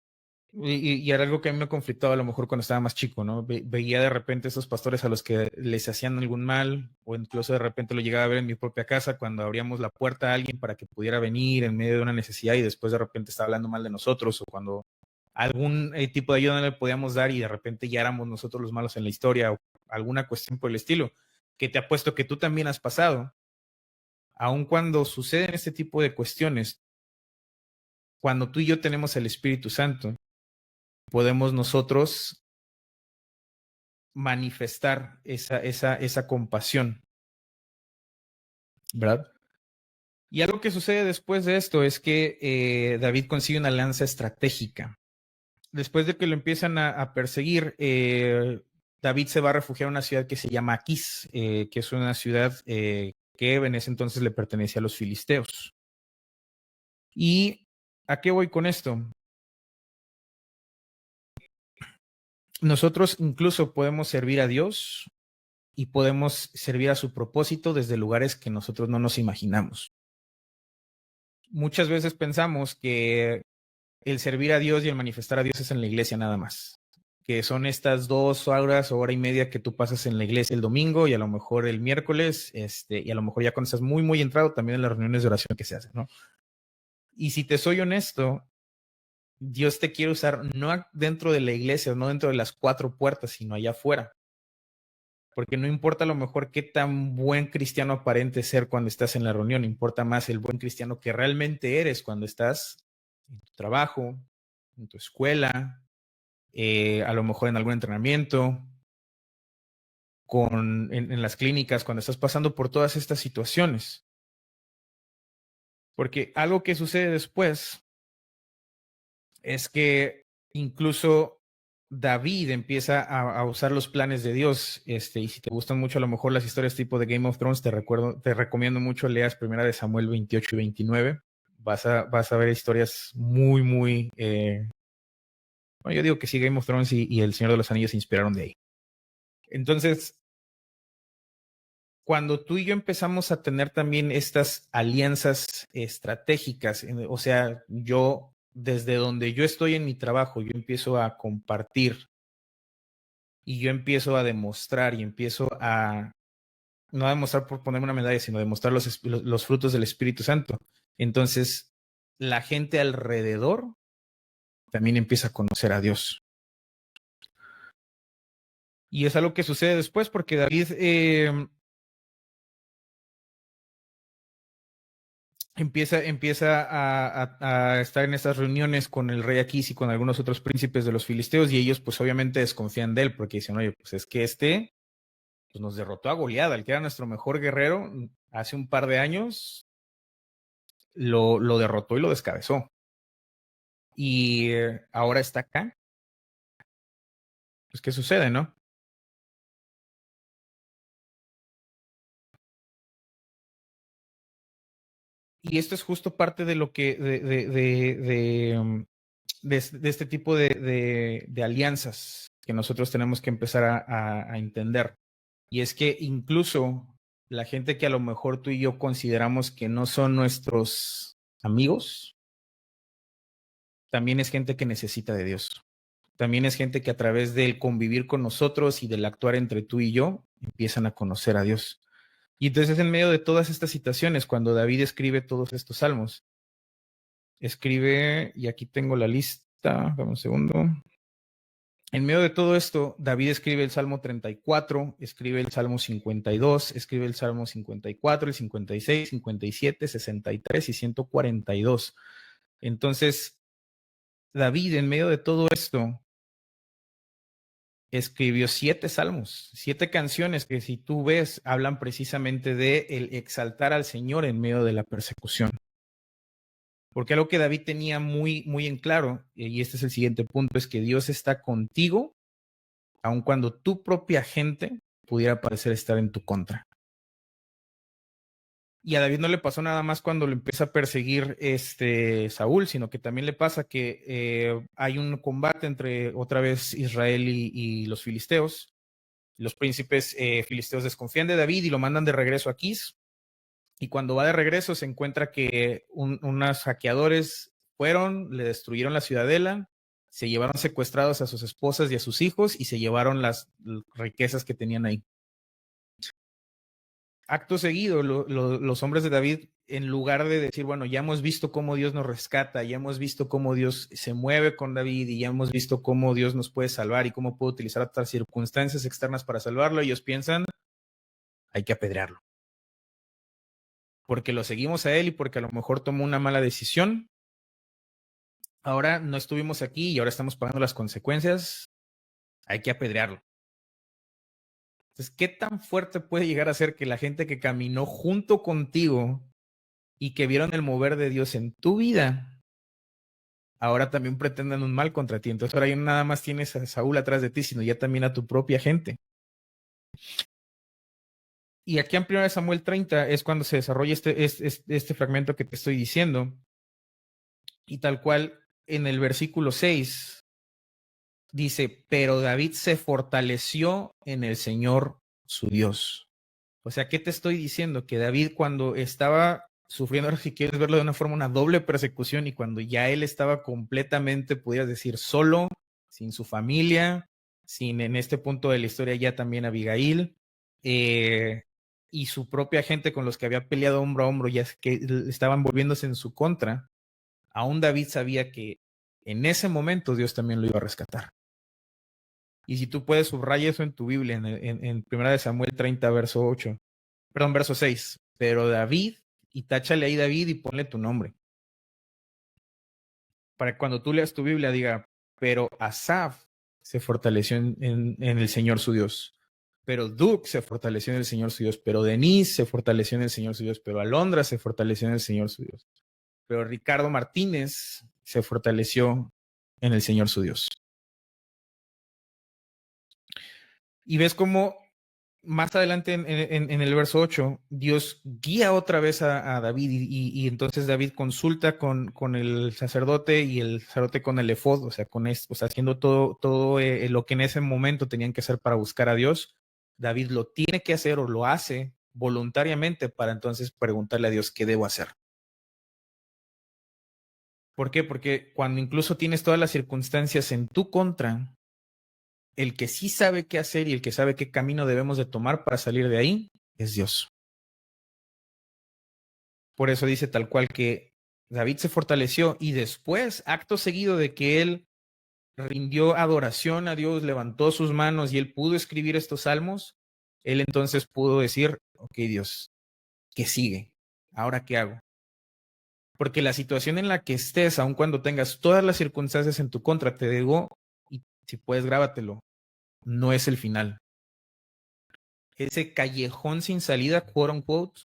Speaker 1: y era algo que a mí me conflictaba a lo mejor cuando estaba más chico, ¿no? Veía de repente esos pastores a los que les hacían algún mal, o incluso de repente lo llegaba a ver en mi propia casa cuando abríamos la puerta a alguien para que pudiera venir en medio de una necesidad y después de repente estaba hablando mal de nosotros, o cuando algún tipo de ayuda no le podíamos dar y de repente ya éramos nosotros los malos en la historia, o alguna cuestión por el estilo, que te apuesto que tú también has pasado. Aun cuando suceden este tipo de cuestiones, cuando tú y yo tenemos el Espíritu Santo, podemos nosotros manifestar esa compasión, ¿verdad? Y algo que sucede después de esto es que David consigue una lanza estratégica. Después de que lo empiezan a perseguir, David se va a refugiar en una ciudad que se llama Aquís, que es una ciudad que en ese entonces le pertenecía a los filisteos. ¿Y a qué voy con esto? Nosotros incluso podemos servir a Dios y podemos servir a su propósito desde lugares que nosotros no nos imaginamos. Muchas veces pensamos que el servir a Dios y el manifestar a Dios es en la iglesia nada más, que son estas 2 horas o hora y media que tú pasas en la iglesia el domingo y a lo mejor el miércoles, y a lo mejor ya cuando estás muy, muy entrado también en las reuniones de oración que se hacen, ¿no? Y si te soy honesto, Dios te quiere usar no dentro de la iglesia, no dentro de las cuatro puertas, sino allá afuera. Porque no importa a lo mejor qué tan buen cristiano aparente ser cuando estás en la reunión, importa más el buen cristiano que realmente eres cuando estás en tu trabajo, en tu escuela, a lo mejor en algún entrenamiento, en las clínicas, cuando estás pasando por todas estas situaciones. Porque algo que sucede después es que incluso David empieza a usar los planes de Dios. Y si te gustan mucho a lo mejor las historias tipo de Game of Thrones, te recomiendo mucho leas primera de Samuel 28 y 29. Vas a ver historias muy, muy... bueno, yo digo que sí, Game of Thrones y El Señor de los Anillos se inspiraron de ahí. Entonces, cuando tú y yo empezamos a tener también estas alianzas estratégicas, o sea, yo desde donde yo estoy en mi trabajo, yo empiezo a compartir y yo empiezo a demostrar y empiezo a, no a demostrar por ponerme una medalla, sino a demostrar los frutos del Espíritu Santo. Entonces, la gente alrededor también empieza a conocer a Dios. Y es algo que sucede después porque David empieza a estar en estas reuniones con el rey Aquís y con algunos otros príncipes de los filisteos y ellos pues obviamente desconfían de él porque dicen, oye, pues es que pues, nos derrotó a Goliat, el que era nuestro mejor guerrero hace un par de años, lo derrotó y lo descabezó. Y ahora está acá. Pues, ¿qué sucede, no? Y esto es justo parte de lo que, de este tipo de alianzas que nosotros tenemos que empezar a entender. Y es que incluso la gente que a lo mejor tú y yo consideramos que no son nuestros amigos, también es gente que necesita de Dios. También es gente que a través del convivir con nosotros y del actuar entre tú y yo, empiezan a conocer a Dios. Y entonces en medio de todas estas situaciones, cuando David escribe todos estos salmos, escribe, y aquí tengo la lista, dame un segundo. En medio de todo esto, David escribe el Salmo 34, escribe el Salmo 52, escribe el Salmo 54, el 56, 57, 63 y 142. Entonces, David, en medio de todo esto, escribió 7 salmos, 7 canciones que si tú ves, hablan precisamente de el exaltar al Señor en medio de la persecución. Porque algo que David tenía muy, muy en claro, y este es el siguiente punto, es que Dios está contigo aun cuando tu propia gente pudiera parecer estar en tu contra. Y a David no le pasó nada más cuando lo empieza a perseguir Saúl, sino que también le pasa que hay un combate entre otra vez Israel y los filisteos. Los príncipes filisteos desconfían de David y lo mandan de regreso a Quis. Y cuando va de regreso se encuentra que unos saqueadores fueron, le destruyeron la ciudadela, se llevaron secuestrados a sus esposas y a sus hijos y se llevaron las riquezas que tenían ahí. Acto seguido, los hombres de David, en lugar de decir, bueno, ya hemos visto cómo Dios nos rescata, ya hemos visto cómo Dios se mueve con David y ya hemos visto cómo Dios nos puede salvar y cómo puede utilizar otras circunstancias externas para salvarlo, ellos piensan, hay que apedrearlo. Porque lo seguimos a él y porque a lo mejor tomó una mala decisión. Ahora no estuvimos aquí y ahora estamos pagando las consecuencias. Hay que apedrearlo. Entonces, ¿qué tan fuerte puede llegar a ser que la gente que caminó junto contigo y que vieron el mover de Dios en tu vida, ahora también pretendan un mal contra ti? Entonces ahora ya no nada más tienes a Saúl atrás de ti, sino ya también a tu propia gente. Y aquí en 1 Samuel 30 es cuando se desarrolla este fragmento que te estoy diciendo. Y tal cual en el versículo 6 dice, pero David se fortaleció en el Señor su Dios. O sea, ¿qué te estoy diciendo? Que David cuando estaba sufriendo, si quieres verlo de una forma, una doble persecución y cuando ya él estaba completamente, pudieras decir, solo, sin su familia, sin en este punto de la historia ya también Abigail, y su propia gente con los que había peleado hombro a hombro, ya que estaban volviéndose en su contra, aún David sabía que en ese momento Dios también lo iba a rescatar. Y si tú puedes subrayar eso en tu Biblia, en 1 de Samuel 30, verso 6. Pero David, y táchale ahí David y ponle tu nombre. Para que cuando tú leas tu Biblia diga, pero Asaf se fortaleció en el Señor su Dios. Pero Duke se fortaleció en el Señor su Dios. Pero Denise se fortaleció en el Señor su Dios. Pero Alondra se fortaleció en el Señor su Dios. Pero Ricardo Martínez se fortaleció en el Señor su Dios. Y ves cómo más adelante en el verso 8, Dios guía otra vez a David y entonces David consulta con el sacerdote y el sacerdote con el efod, o sea, haciendo todo lo que en ese momento tenían que hacer para buscar a Dios. David lo tiene que hacer o lo hace voluntariamente para entonces preguntarle a Dios qué debo hacer. ¿Por qué? Porque cuando incluso tienes todas las circunstancias en tu contra, el que sí sabe qué hacer y el que sabe qué camino debemos de tomar para salir de ahí es Dios. Por eso dice tal cual que David se fortaleció y después, acto seguido de que él rindió adoración a Dios, levantó sus manos y él pudo escribir estos salmos, él entonces pudo decir, ok Dios, ¿qué sigue? ¿Ahora qué hago? Porque la situación en la que estés, aun cuando tengas todas las circunstancias en tu contra, te digo, y si puedes grábatelo, no es el final. Ese callejón sin salida, quote unquote,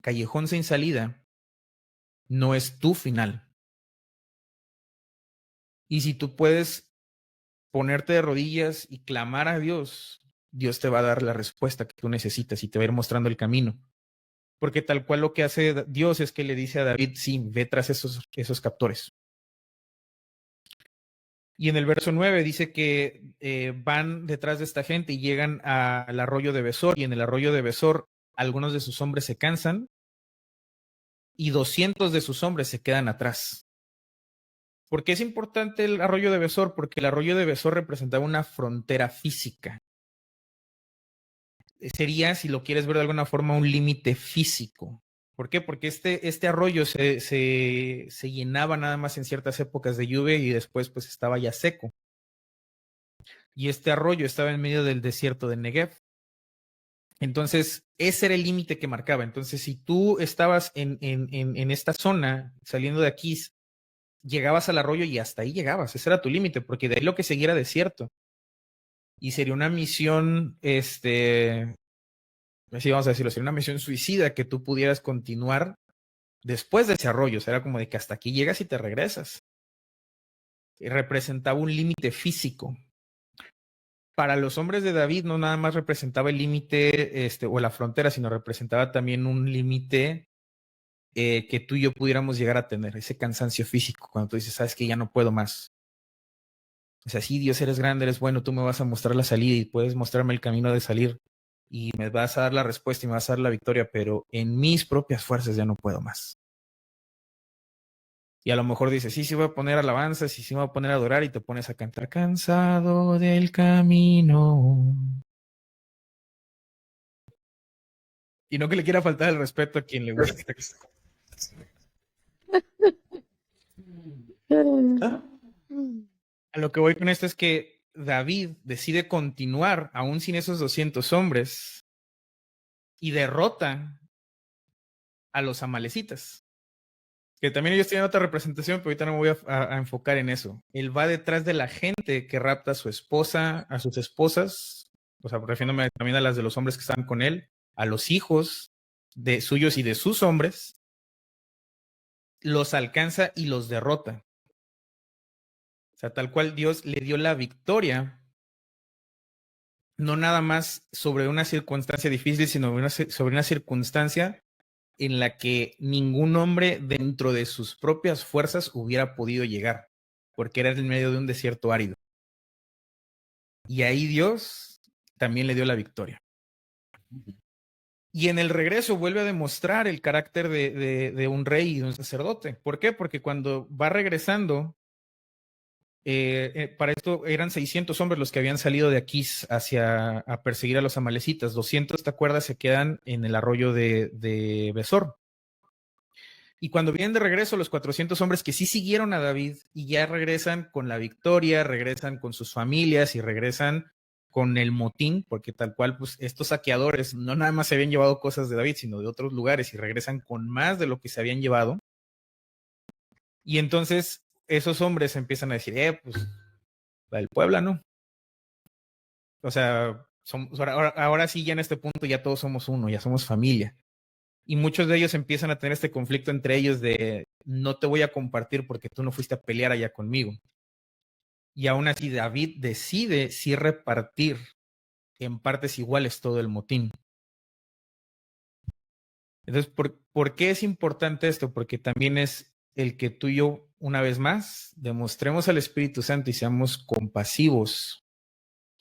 Speaker 1: callejón sin salida, no es tu final. Y si tú puedes ponerte de rodillas y clamar a Dios, Dios te va a dar la respuesta que tú necesitas y te va a ir mostrando el camino. Porque tal cual lo que hace Dios es que le dice a David, sí, ve tras esos captores. Y en el verso 9 dice que van detrás de esta gente y llegan al arroyo de Besor, y en el arroyo de Besor algunos de sus hombres se cansan y 200 de sus hombres se quedan atrás. ¿Por qué es importante el arroyo de Besor? Porque el arroyo de Besor representaba una frontera física. Sería, si lo quieres ver de alguna forma, un límite físico. ¿Por qué? Porque este arroyo se llenaba nada más en ciertas épocas de lluvia y después pues estaba ya seco. Y este arroyo estaba en medio del desierto de Negev. Entonces, ese era el límite que marcaba. Entonces, si tú estabas en esta zona, saliendo de aquí, llegabas al arroyo y hasta ahí llegabas. Ese era tu límite, porque de ahí lo que seguía era desierto. Y sería una misión, así vamos a decirlo, sería una misión suicida que tú pudieras continuar después de ese arroyo. O sea, era como de que hasta aquí llegas y te regresas. Y representaba un límite físico. Para los hombres de David no nada más representaba el límite o la frontera, sino representaba también un límite que tú y yo pudiéramos llegar a tener, ese cansancio físico, cuando tú dices, sabes que ya no puedo más. O sea, sí, Dios, eres grande, eres bueno, tú me vas a mostrar la salida y puedes mostrarme el camino de salir y me vas a dar la respuesta y me vas a dar la victoria, pero en mis propias fuerzas ya no puedo más. Y a lo mejor dices, sí, sí voy a poner alabanzas, sí voy a poner a adorar y te pones a cantar cansado del camino. Y no que le quiera faltar el respeto a quien le gusta. A lo que voy con esto es que David decide continuar aún sin esos 200 hombres y derrota a los amalecitas. Que también ellos tienen otra representación, pero ahorita no me voy a enfocar en eso. Él va detrás de la gente que rapta a su esposa, a sus esposas, o sea, refiriéndome también a las de los hombres que están con él, a los hijos de suyos y de sus hombres, los alcanza y los derrota. O sea, tal cual Dios le dio la victoria, no nada más sobre una circunstancia difícil, sino sobre una circunstancia en la que ningún hombre dentro de sus propias fuerzas hubiera podido llegar, porque era en medio de un desierto árido. Y ahí Dios también le dio la victoria. Y en el regreso vuelve a demostrar el carácter de un rey y de un sacerdote. ¿Por qué? Porque cuando va regresando, para esto eran 600 hombres los que habían salido de Aquís a perseguir a los amalecitas. 200, ¿te acuerdas? Se quedan en el arroyo de Besor. Y cuando vienen de regreso los 400 hombres que sí siguieron a David y ya regresan con la victoria, regresan con sus familias y regresan con el motín, porque tal cual, pues estos saqueadores no nada más se habían llevado cosas de David, sino de otros lugares y regresan con más de lo que se habían llevado. Y entonces esos hombres empiezan a decir, pues la del Puebla, ¿no? O sea, ahora sí, ya en este punto ya todos somos uno, ya somos familia. Y muchos de ellos empiezan a tener este conflicto entre ellos de no te voy a compartir porque tú no fuiste a pelear allá conmigo. Y aún así David decide sí repartir en partes iguales todo el motín. Entonces, ¿por qué es importante esto? Porque también es el que tú y yo, una vez más, demostremos al Espíritu Santo y seamos compasivos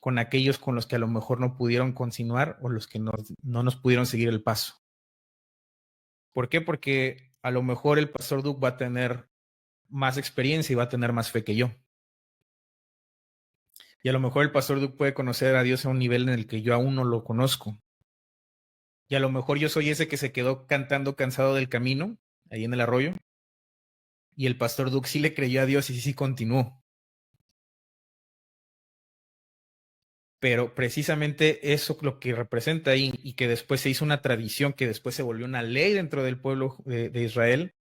Speaker 1: con aquellos con los que a lo mejor no pudieron continuar o los que no nos pudieron seguir el paso. ¿Por qué? Porque a lo mejor el pastor Duke va a tener más experiencia y va a tener más fe que yo. Y a lo mejor el pastor Duke puede conocer a Dios a un nivel en el que yo aún no lo conozco. Y a lo mejor yo soy ese que se quedó cantando cansado del camino, ahí en el arroyo. Y el pastor Duke sí le creyó a Dios y sí continuó. Pero precisamente eso lo que representa ahí y que después se hizo una tradición, que después se volvió una ley dentro del pueblo de Israel,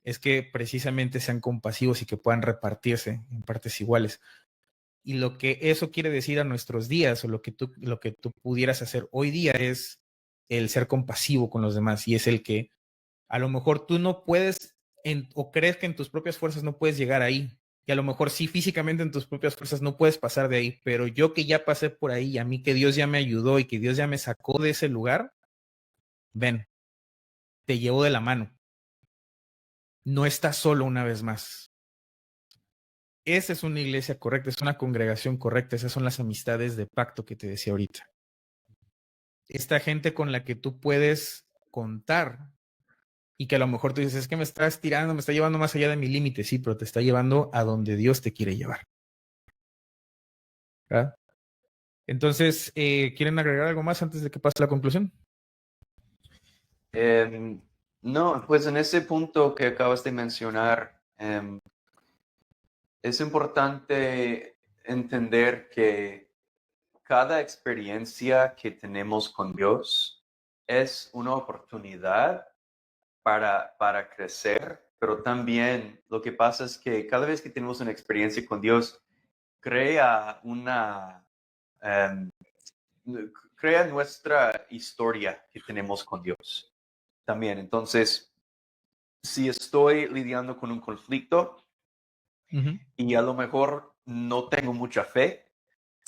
Speaker 1: es que precisamente sean compasivos y que puedan repartirse en partes iguales. Y lo que eso quiere decir a nuestros días, o lo que tú pudieras hacer hoy día, es el ser compasivo con los demás. Y es el que a lo mejor tú no puedes, o crees que en tus propias fuerzas no puedes llegar ahí. Y a lo mejor sí, físicamente en tus propias fuerzas no puedes pasar de ahí. Pero yo que ya pasé por ahí, a mí que Dios ya me ayudó y que Dios ya me sacó de ese lugar, ven, te llevo de la mano. No estás solo una vez más. Esa es una iglesia correcta, es una congregación correcta, esas son las amistades de pacto que te decía ahorita. Esta gente con la que tú puedes contar y que a lo mejor tú dices, es que me está estirando, me está llevando más allá de mi límite, sí, pero te está llevando a donde Dios te quiere llevar. ¿Verdad? Entonces, ¿quieren agregar algo más antes de que pase la conclusión?
Speaker 2: No, pues en ese punto que acabas de mencionar, es importante entender que cada experiencia que tenemos con Dios es una oportunidad para crecer, pero también lo que pasa es que cada vez que tenemos una experiencia con Dios, crea crea nuestra historia que tenemos con Dios también. Entonces, si estoy lidiando con un conflicto y a lo mejor no tengo mucha fe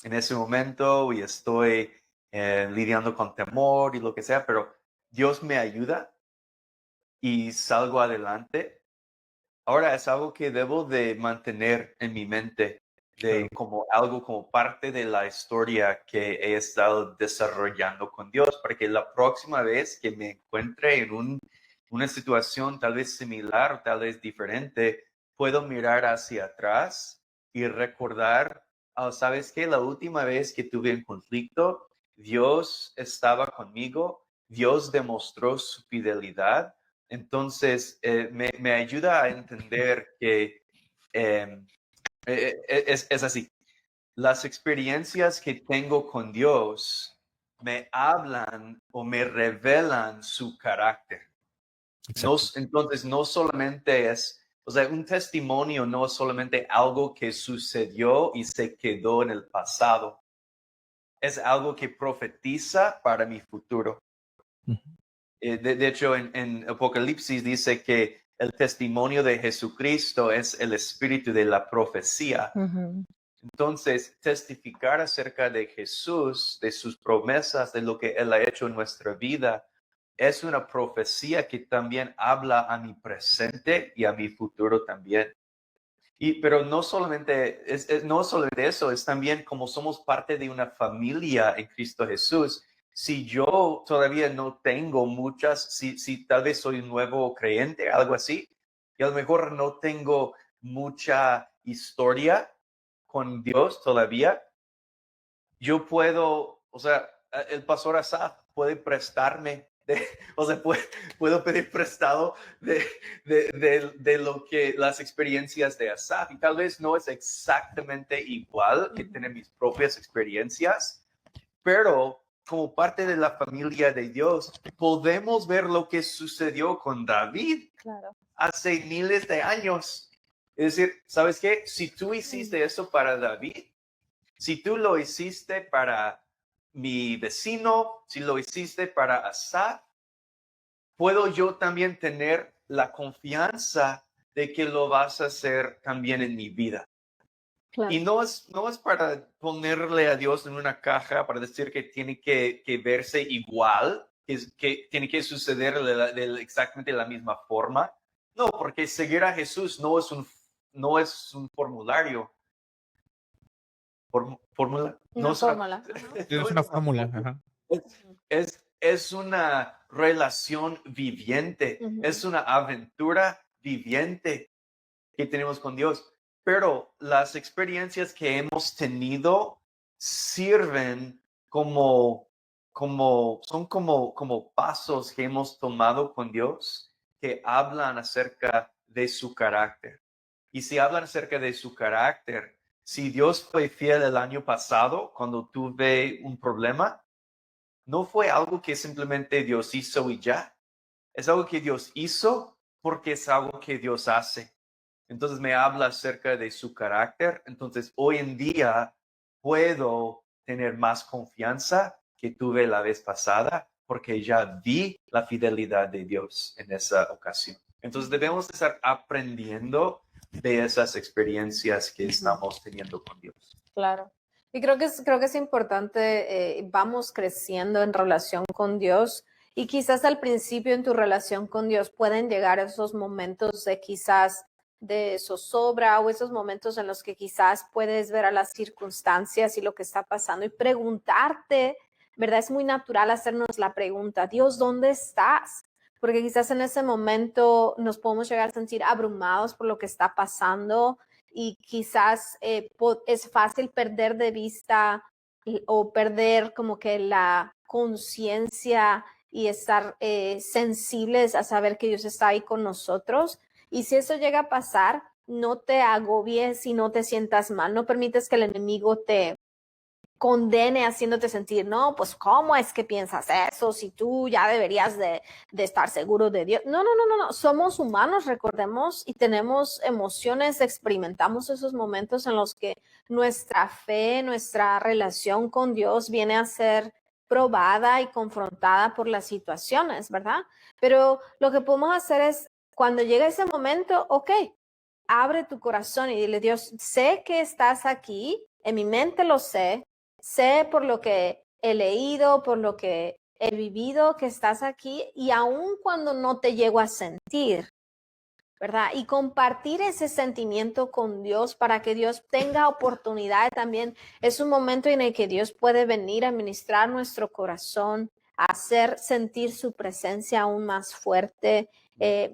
Speaker 2: en ese momento y estoy lidiando con temor y lo que sea, pero Dios me ayuda y salgo adelante. Ahora es algo que debo de mantener en mi mente, de como algo como parte de la historia que he estado desarrollando con Dios, para que la próxima vez que me encuentre en una situación tal vez similar o tal vez diferente, puedo mirar hacia atrás y recordar, ¿sabes qué? La última vez que tuve un conflicto, Dios estaba conmigo, Dios demostró su fidelidad. Entonces, me ayuda a entender que es así. Las experiencias que tengo con Dios me hablan o me revelan su carácter. No, entonces, no solamente es, o sea, un testimonio no es solamente algo que sucedió y se quedó en el pasado. Es algo que profetiza para mi futuro. De hecho, en Apocalipsis dice que el testimonio de Jesucristo es el espíritu de la profecía. Entonces, testificar acerca de Jesús, de sus promesas, de lo que Él ha hecho en nuestra vida, es una profecía que también habla a mi presente y a mi futuro también. Pero no solamente, no solamente eso, es también como somos parte de una familia en Cristo Jesús. Si yo todavía no tengo muchas, si tal vez soy un nuevo creyente, algo así, y a lo mejor no tengo mucha historia con Dios todavía, yo puedo, o sea, el pastor Asaf puede prestarme O sea, puedo pedir prestado de lo que las experiencias de Asaf. Y tal vez no es exactamente igual que tener mis propias experiencias, pero como parte de la familia de Dios, podemos ver lo que sucedió con David hace miles de años. Es decir, ¿sabes qué? Si tú hiciste eso para David, si tú lo hiciste para mi vecino, si lo hiciste para Asaf, puedo yo también tener la confianza de que lo vas a hacer también en mi vida.
Speaker 3: Claro.
Speaker 2: Y no es para ponerle a Dios en una caja, para decir que tiene que verse igual, que tiene que suceder exactamente de la misma forma. No, porque seguir a Jesús no es un formulario. ¿Fórmula?
Speaker 3: No es fórmula.
Speaker 1: Es una fórmula. Ajá.
Speaker 2: Es una relación viviente, es una aventura viviente que tenemos con Dios. Pero las experiencias que hemos tenido sirven son como pasos que hemos tomado con Dios que hablan acerca de su carácter. Y si hablan acerca de su carácter, si Dios fue fiel el año pasado cuando tuve un problema, no fue algo que simplemente Dios hizo y ya. Es algo que Dios hizo porque es algo que Dios hace. Entonces me habla acerca de su carácter. Entonces hoy en día puedo tener más confianza que tuve la vez pasada porque ya vi la fidelidad de Dios en esa ocasión. Entonces debemos estar aprendiendo de esas experiencias que estamos teniendo con Dios.
Speaker 3: Claro. Y creo que es importante, vamos creciendo en relación con Dios y quizás al principio en tu relación con Dios pueden llegar esos momentos de quizás de zozobra o esos momentos en los que quizás puedes ver a las circunstancias y lo que está pasando y preguntarte, ¿verdad? Es muy natural hacernos la pregunta, Dios, ¿dónde estás? Porque quizás en ese momento nos podemos llegar a sentir abrumados por lo que está pasando y quizás es fácil perder de vista o perder como que la conciencia y estar sensibles a saber que Dios está ahí con nosotros. Y si eso llega a pasar, no te agobies y no te sientas mal, no permites que el enemigo te condene haciéndote sentir, no, pues ¿cómo es que piensas eso? Si tú ya deberías de estar seguro de Dios. No, somos humanos, recordemos, y tenemos emociones, experimentamos esos momentos en los que nuestra fe, nuestra relación con Dios viene a ser probada y confrontada por las situaciones, ¿verdad? Pero lo que podemos hacer es, cuando llega ese momento, ok, abre tu corazón y dile, Dios, sé que estás aquí, en mi mente lo sé por lo que he leído, por lo que he vivido, que estás aquí y aun cuando no te llego a sentir, ¿verdad? Y compartir ese sentimiento con Dios para que Dios tenga oportunidad también. Es un momento en el que Dios puede venir a ministrar nuestro corazón, a hacer sentir su presencia aún más fuerte.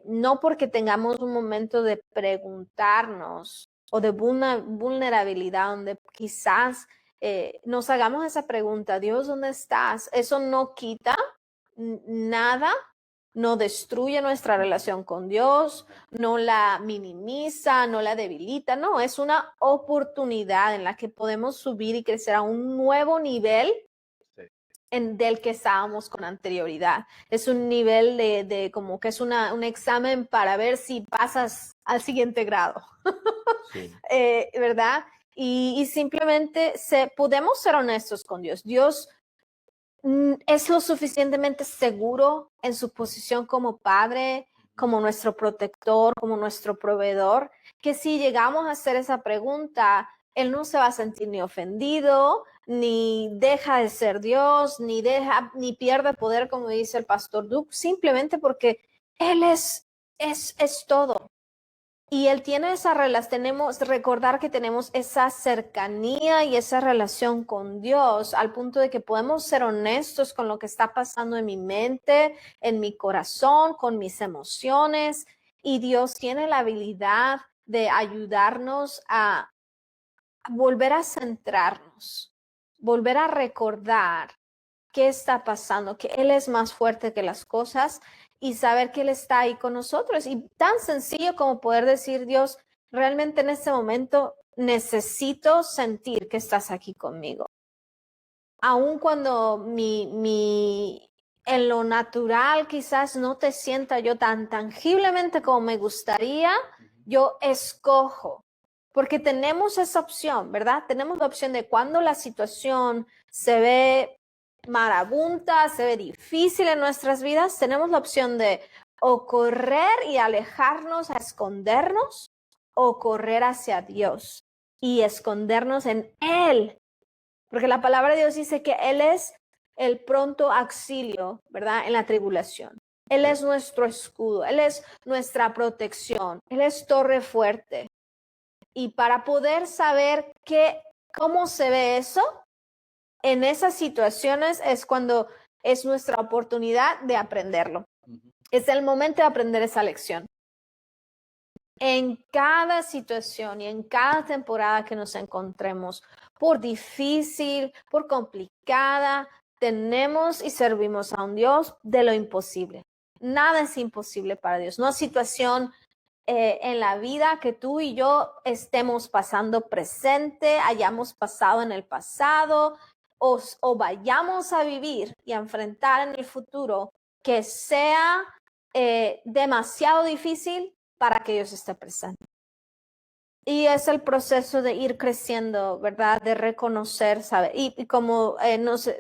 Speaker 3: No porque tengamos un momento de preguntarnos o de vulnerabilidad donde quizás nos hagamos esa pregunta, Dios, ¿dónde estás? Eso no quita nada, no destruye nuestra relación con Dios, no la minimiza, no la debilita, no, es una oportunidad en la que podemos subir y crecer a un nuevo nivel del que estábamos con anterioridad. Es un nivel de como que es un examen para ver si pasas al siguiente grado, sí. ¿Verdad? Y simplemente podemos ser honestos con Dios. Dios es lo suficientemente seguro en su posición como padre, como nuestro protector, como nuestro proveedor, que si llegamos a hacer esa pregunta, Él no se va a sentir ni ofendido, ni deja de ser Dios, ni pierde poder, como dice el pastor Duke, simplemente porque Él es todo. Y Él tiene esa relación, recordar que tenemos esa cercanía y esa relación con Dios al punto de que podemos ser honestos con lo que está pasando en mi mente, en mi corazón, con mis emociones. Y Dios tiene la habilidad de ayudarnos a volver a centrarnos, volver a recordar qué está pasando, que Él es más fuerte que las cosas y saber que Él está ahí con nosotros. Y tan sencillo como poder decir, Dios, realmente en este momento necesito sentir que estás aquí conmigo. Aun cuando en lo natural quizás no te sienta yo tan tangiblemente como me gustaría, yo escojo, porque tenemos esa opción, ¿verdad? Tenemos la opción de cuando la situación se ve marabunta, se ve difícil en nuestras vidas, tenemos la opción de o correr y alejarnos a escondernos o correr hacia Dios y escondernos en Él. Porque la palabra de Dios dice que Él es el pronto auxilio, ¿verdad? En la tribulación. Él es nuestro escudo, Él es nuestra protección, Él es torre fuerte. Y para poder saber cómo se ve eso, en esas situaciones es cuando es nuestra oportunidad de aprenderlo. Es el momento de aprender esa lección. En cada situación y en cada temporada que nos encontremos, por difícil, por complicada, tenemos y servimos a un Dios de lo imposible. Nada es imposible para Dios. No hay situación en la vida que tú y yo estemos pasando presente, hayamos pasado en el pasado o vayamos a vivir y a enfrentar en el futuro que sea demasiado difícil para que Dios esté presente. Y es el proceso de ir creciendo, ¿verdad? De reconocer, ¿sabe? Y como, no sé,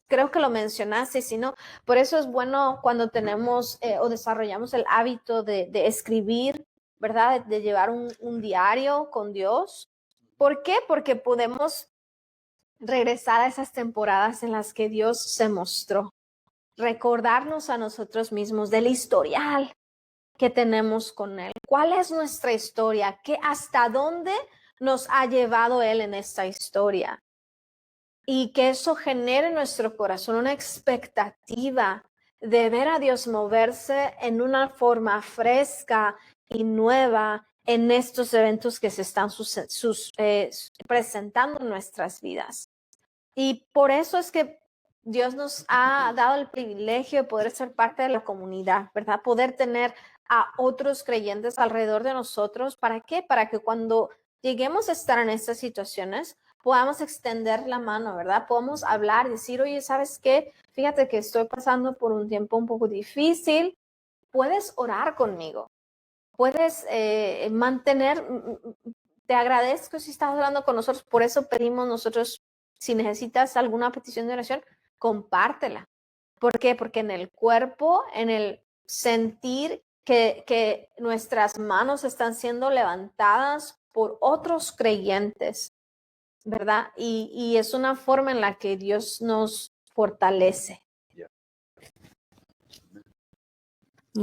Speaker 3: creo que lo mencionaste, si no, por eso es bueno cuando tenemos o desarrollamos el hábito de escribir, ¿verdad? De llevar un diario con Dios. ¿Por qué? Porque podemos regresar a esas temporadas en las que Dios se mostró. Recordarnos a nosotros mismos del historial que tenemos con Él. ¿Cuál es nuestra historia? ¿Hasta dónde nos ha llevado Él en esta historia? Y que eso genere en nuestro corazón una expectativa de ver a Dios moverse en una forma fresca y nueva en estos eventos que se están presentando en nuestras vidas. Y por eso es que Dios nos ha dado el privilegio de poder ser parte de la comunidad, ¿verdad? Poder tener a otros creyentes alrededor de nosotros. ¿Para qué? Para que cuando lleguemos a estar en estas situaciones, podamos extender la mano, ¿verdad? Podamos hablar, decir, oye, ¿sabes qué? Fíjate que estoy pasando por un tiempo un poco difícil. Puedes orar conmigo. Puedes mantener, te agradezco si estás orando con nosotros. Por eso pedimos nosotros, si necesitas alguna petición de oración, compártela. ¿Por qué? Porque en el cuerpo, en el sentir que nuestras manos están siendo levantadas por otros creyentes, ¿verdad? Y es una forma en la que Dios nos fortalece.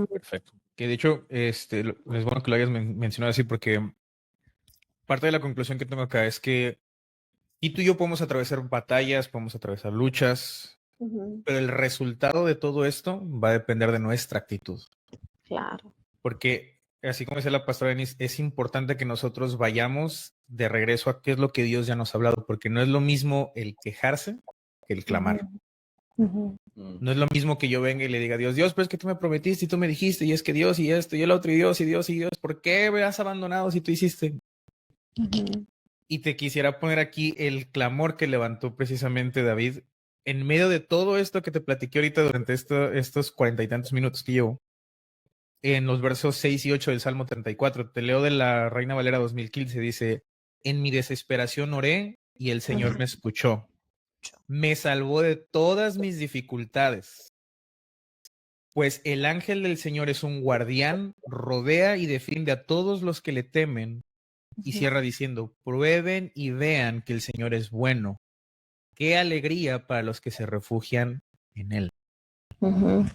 Speaker 1: Perfecto. Que de hecho, es bueno que lo hayas mencionado así porque parte de la conclusión que tengo acá es que y tú y yo podemos atravesar batallas, podemos atravesar luchas, pero el resultado de todo esto va a depender de nuestra actitud.
Speaker 3: Claro.
Speaker 1: Porque, así como decía la pastora Denise, es importante que nosotros vayamos de regreso a qué es lo que Dios ya nos ha hablado, porque no es lo mismo el quejarse que el clamar. No es lo mismo que yo venga y le diga a Dios, Dios, pero es que tú me prometiste y tú me dijiste, y es que Dios y esto y el otro, y Dios y Dios y Dios, ¿por qué me has abandonado si tú hiciste? Y te quisiera poner aquí el clamor que levantó precisamente David en medio de todo esto que te platiqué ahorita durante estos 40 y tantos minutos que llevo. En los versos 6 y 8 del Salmo 34, te leo de la Reina Valera 2015, dice, en mi desesperación oré y el Señor me escuchó. Me salvó de todas mis dificultades. Pues el ángel del Señor es un guardián, rodea y defiende a todos los que le temen. Y cierra diciendo, prueben y vean que el Señor es bueno. Qué alegría para los que se refugian en Él. No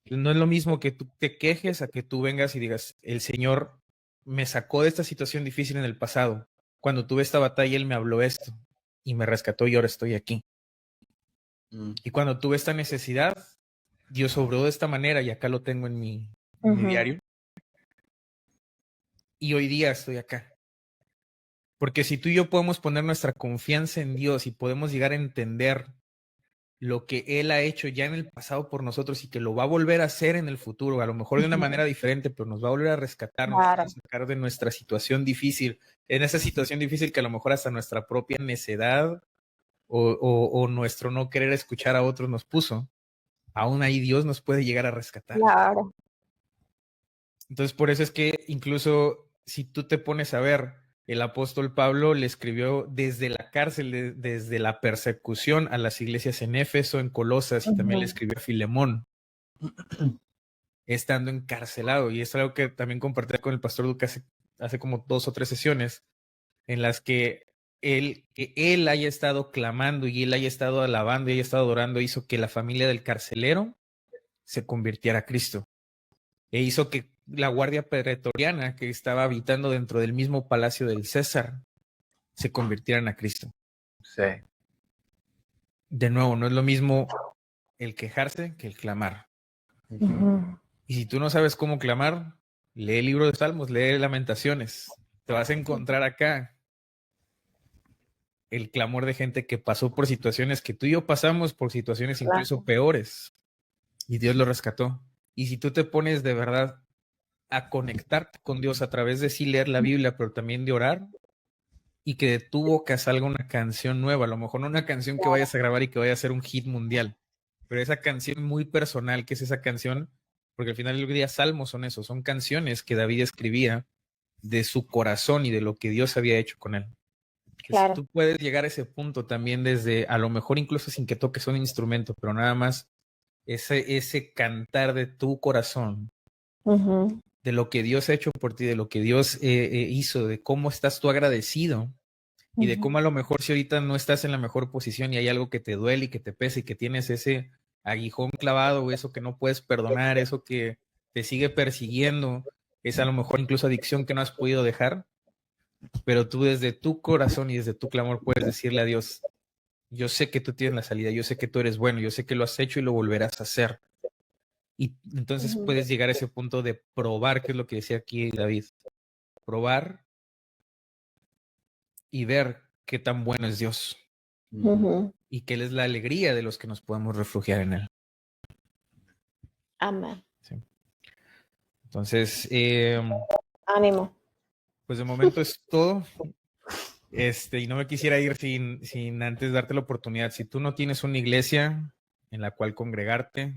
Speaker 1: es lo mismo que tú te quejes a que tú vengas y digas, el Señor me sacó de esta situación difícil en el pasado. Cuando tuve esta batalla, Él me habló esto y me rescató y ahora estoy aquí. Y cuando tuve esta necesidad, Dios obró de esta manera y acá lo tengo en mi diario. Y hoy día estoy acá. Porque si tú y yo podemos poner nuestra confianza en Dios y podemos llegar a entender lo que Él ha hecho ya en el pasado por nosotros y que lo va a volver a hacer en el futuro, a lo mejor de una manera diferente, pero nos va a volver a rescatar, nos va a sacar de nuestra situación difícil, en esa situación difícil que a lo mejor hasta nuestra propia necedad o nuestro no querer escuchar a otros nos puso, aún ahí Dios nos puede llegar a rescatar.
Speaker 3: Claro.
Speaker 1: Entonces, por eso es que incluso si tú te pones a ver, el apóstol Pablo le escribió desde la cárcel, desde la persecución a las iglesias en Éfeso, en Colosas, y también le escribió a Filemón, estando encarcelado. Y es algo que también compartí con el pastor Duque hace como 2 o 3 sesiones, en las que él haya estado clamando y él haya estado alabando y haya estado adorando, hizo que la familia del carcelero se convirtiera a Cristo. E hizo que la guardia pretoriana que estaba habitando dentro del mismo palacio del César se convirtieran a Cristo.
Speaker 2: Sí.
Speaker 1: De nuevo, no es lo mismo el quejarse que el clamar. Y si tú no sabes cómo clamar, lee el libro de Salmos, lee Lamentaciones. Te vas a encontrar acá el clamor de gente que pasó por situaciones que tú y yo pasamos, por situaciones incluso peores, y Dios lo rescató. Y si tú te pones de verdad a conectarte con Dios a través de sí leer la Biblia, pero también de orar, y que de tu boca salga una canción nueva, a lo mejor no una canción que vayas a grabar y que vaya a ser un hit mundial, pero esa canción muy personal, que es esa canción, porque al final del día salmos son eso, son canciones que David escribía de su corazón y de lo que Dios había hecho con él. Claro. Tú puedes llegar a ese punto también desde, a lo mejor incluso sin que toques un instrumento, pero nada más ese cantar de tu corazón, de lo que Dios ha hecho por ti, de lo que Dios hizo, de cómo estás tú agradecido y de cómo a lo mejor si ahorita no estás en la mejor posición y hay algo que te duele y que te pesa y que tienes ese aguijón clavado o eso que no puedes perdonar, eso que te sigue persiguiendo, es a lo mejor incluso adicción que no has podido dejar, pero tú desde tu corazón y desde tu clamor puedes decirle a Dios, yo sé que tú tienes la salida, yo sé que tú eres bueno, yo sé que lo has hecho y lo volverás a hacer. Y entonces puedes llegar a ese punto de probar, que es lo que decía aquí David, probar y ver qué tan bueno es Dios y que Él es la alegría de los que nos podemos refugiar en Él.
Speaker 3: Amén.
Speaker 1: Sí. Entonces,
Speaker 3: ánimo.
Speaker 1: Pues de momento es todo. Y no me quisiera ir sin antes darte la oportunidad. Si tú no tienes una iglesia en la cual congregarte,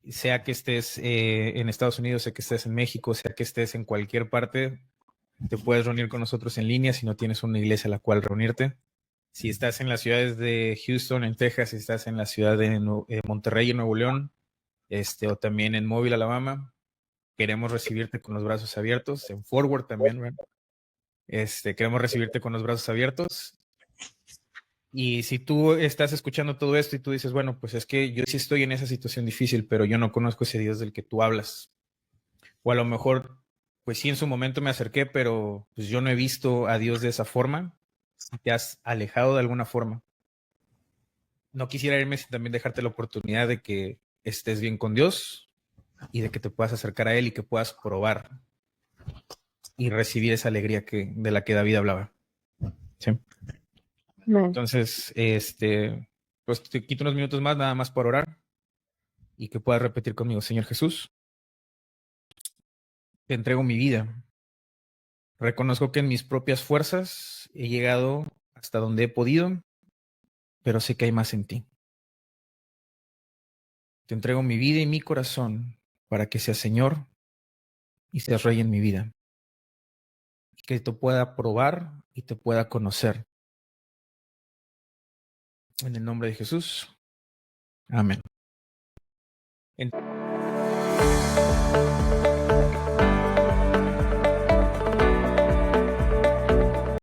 Speaker 1: sea que estés en Estados Unidos, sea que estés en México, sea que estés en cualquier parte, te puedes reunir con nosotros en línea si no tienes una iglesia a la cual reunirte. Si estás en las ciudades de Houston, en Texas, si estás en la ciudad de Monterrey, en Nuevo León, o también en Mobile, Alabama, queremos recibirte con los brazos abiertos. En Forward también, ¿verdad? Queremos recibirte con los brazos abiertos. Y si tú estás escuchando todo esto y tú dices, bueno, pues es que yo sí estoy en esa situación difícil, pero yo no conozco ese Dios del que tú hablas. O a lo mejor, pues sí, en su momento me acerqué, pero pues yo no he visto a Dios de esa forma. Te has alejado de alguna forma. No quisiera irme sin también dejarte la oportunidad de que estés bien con Dios y de que te puedas acercar a Él y que puedas probar y recibir esa alegría de la que David hablaba. ¿Sí? Entonces, pues te quito unos minutos más, nada más por orar y que puedas repetir conmigo, Señor Jesús, te entrego mi vida. Reconozco que en mis propias fuerzas he llegado hasta donde he podido, pero sé que hay más en ti. Te entrego mi vida y mi corazón para que seas Señor y seas Rey en mi vida. Que te pueda probar y te pueda conocer. En el nombre de Jesús. Amén.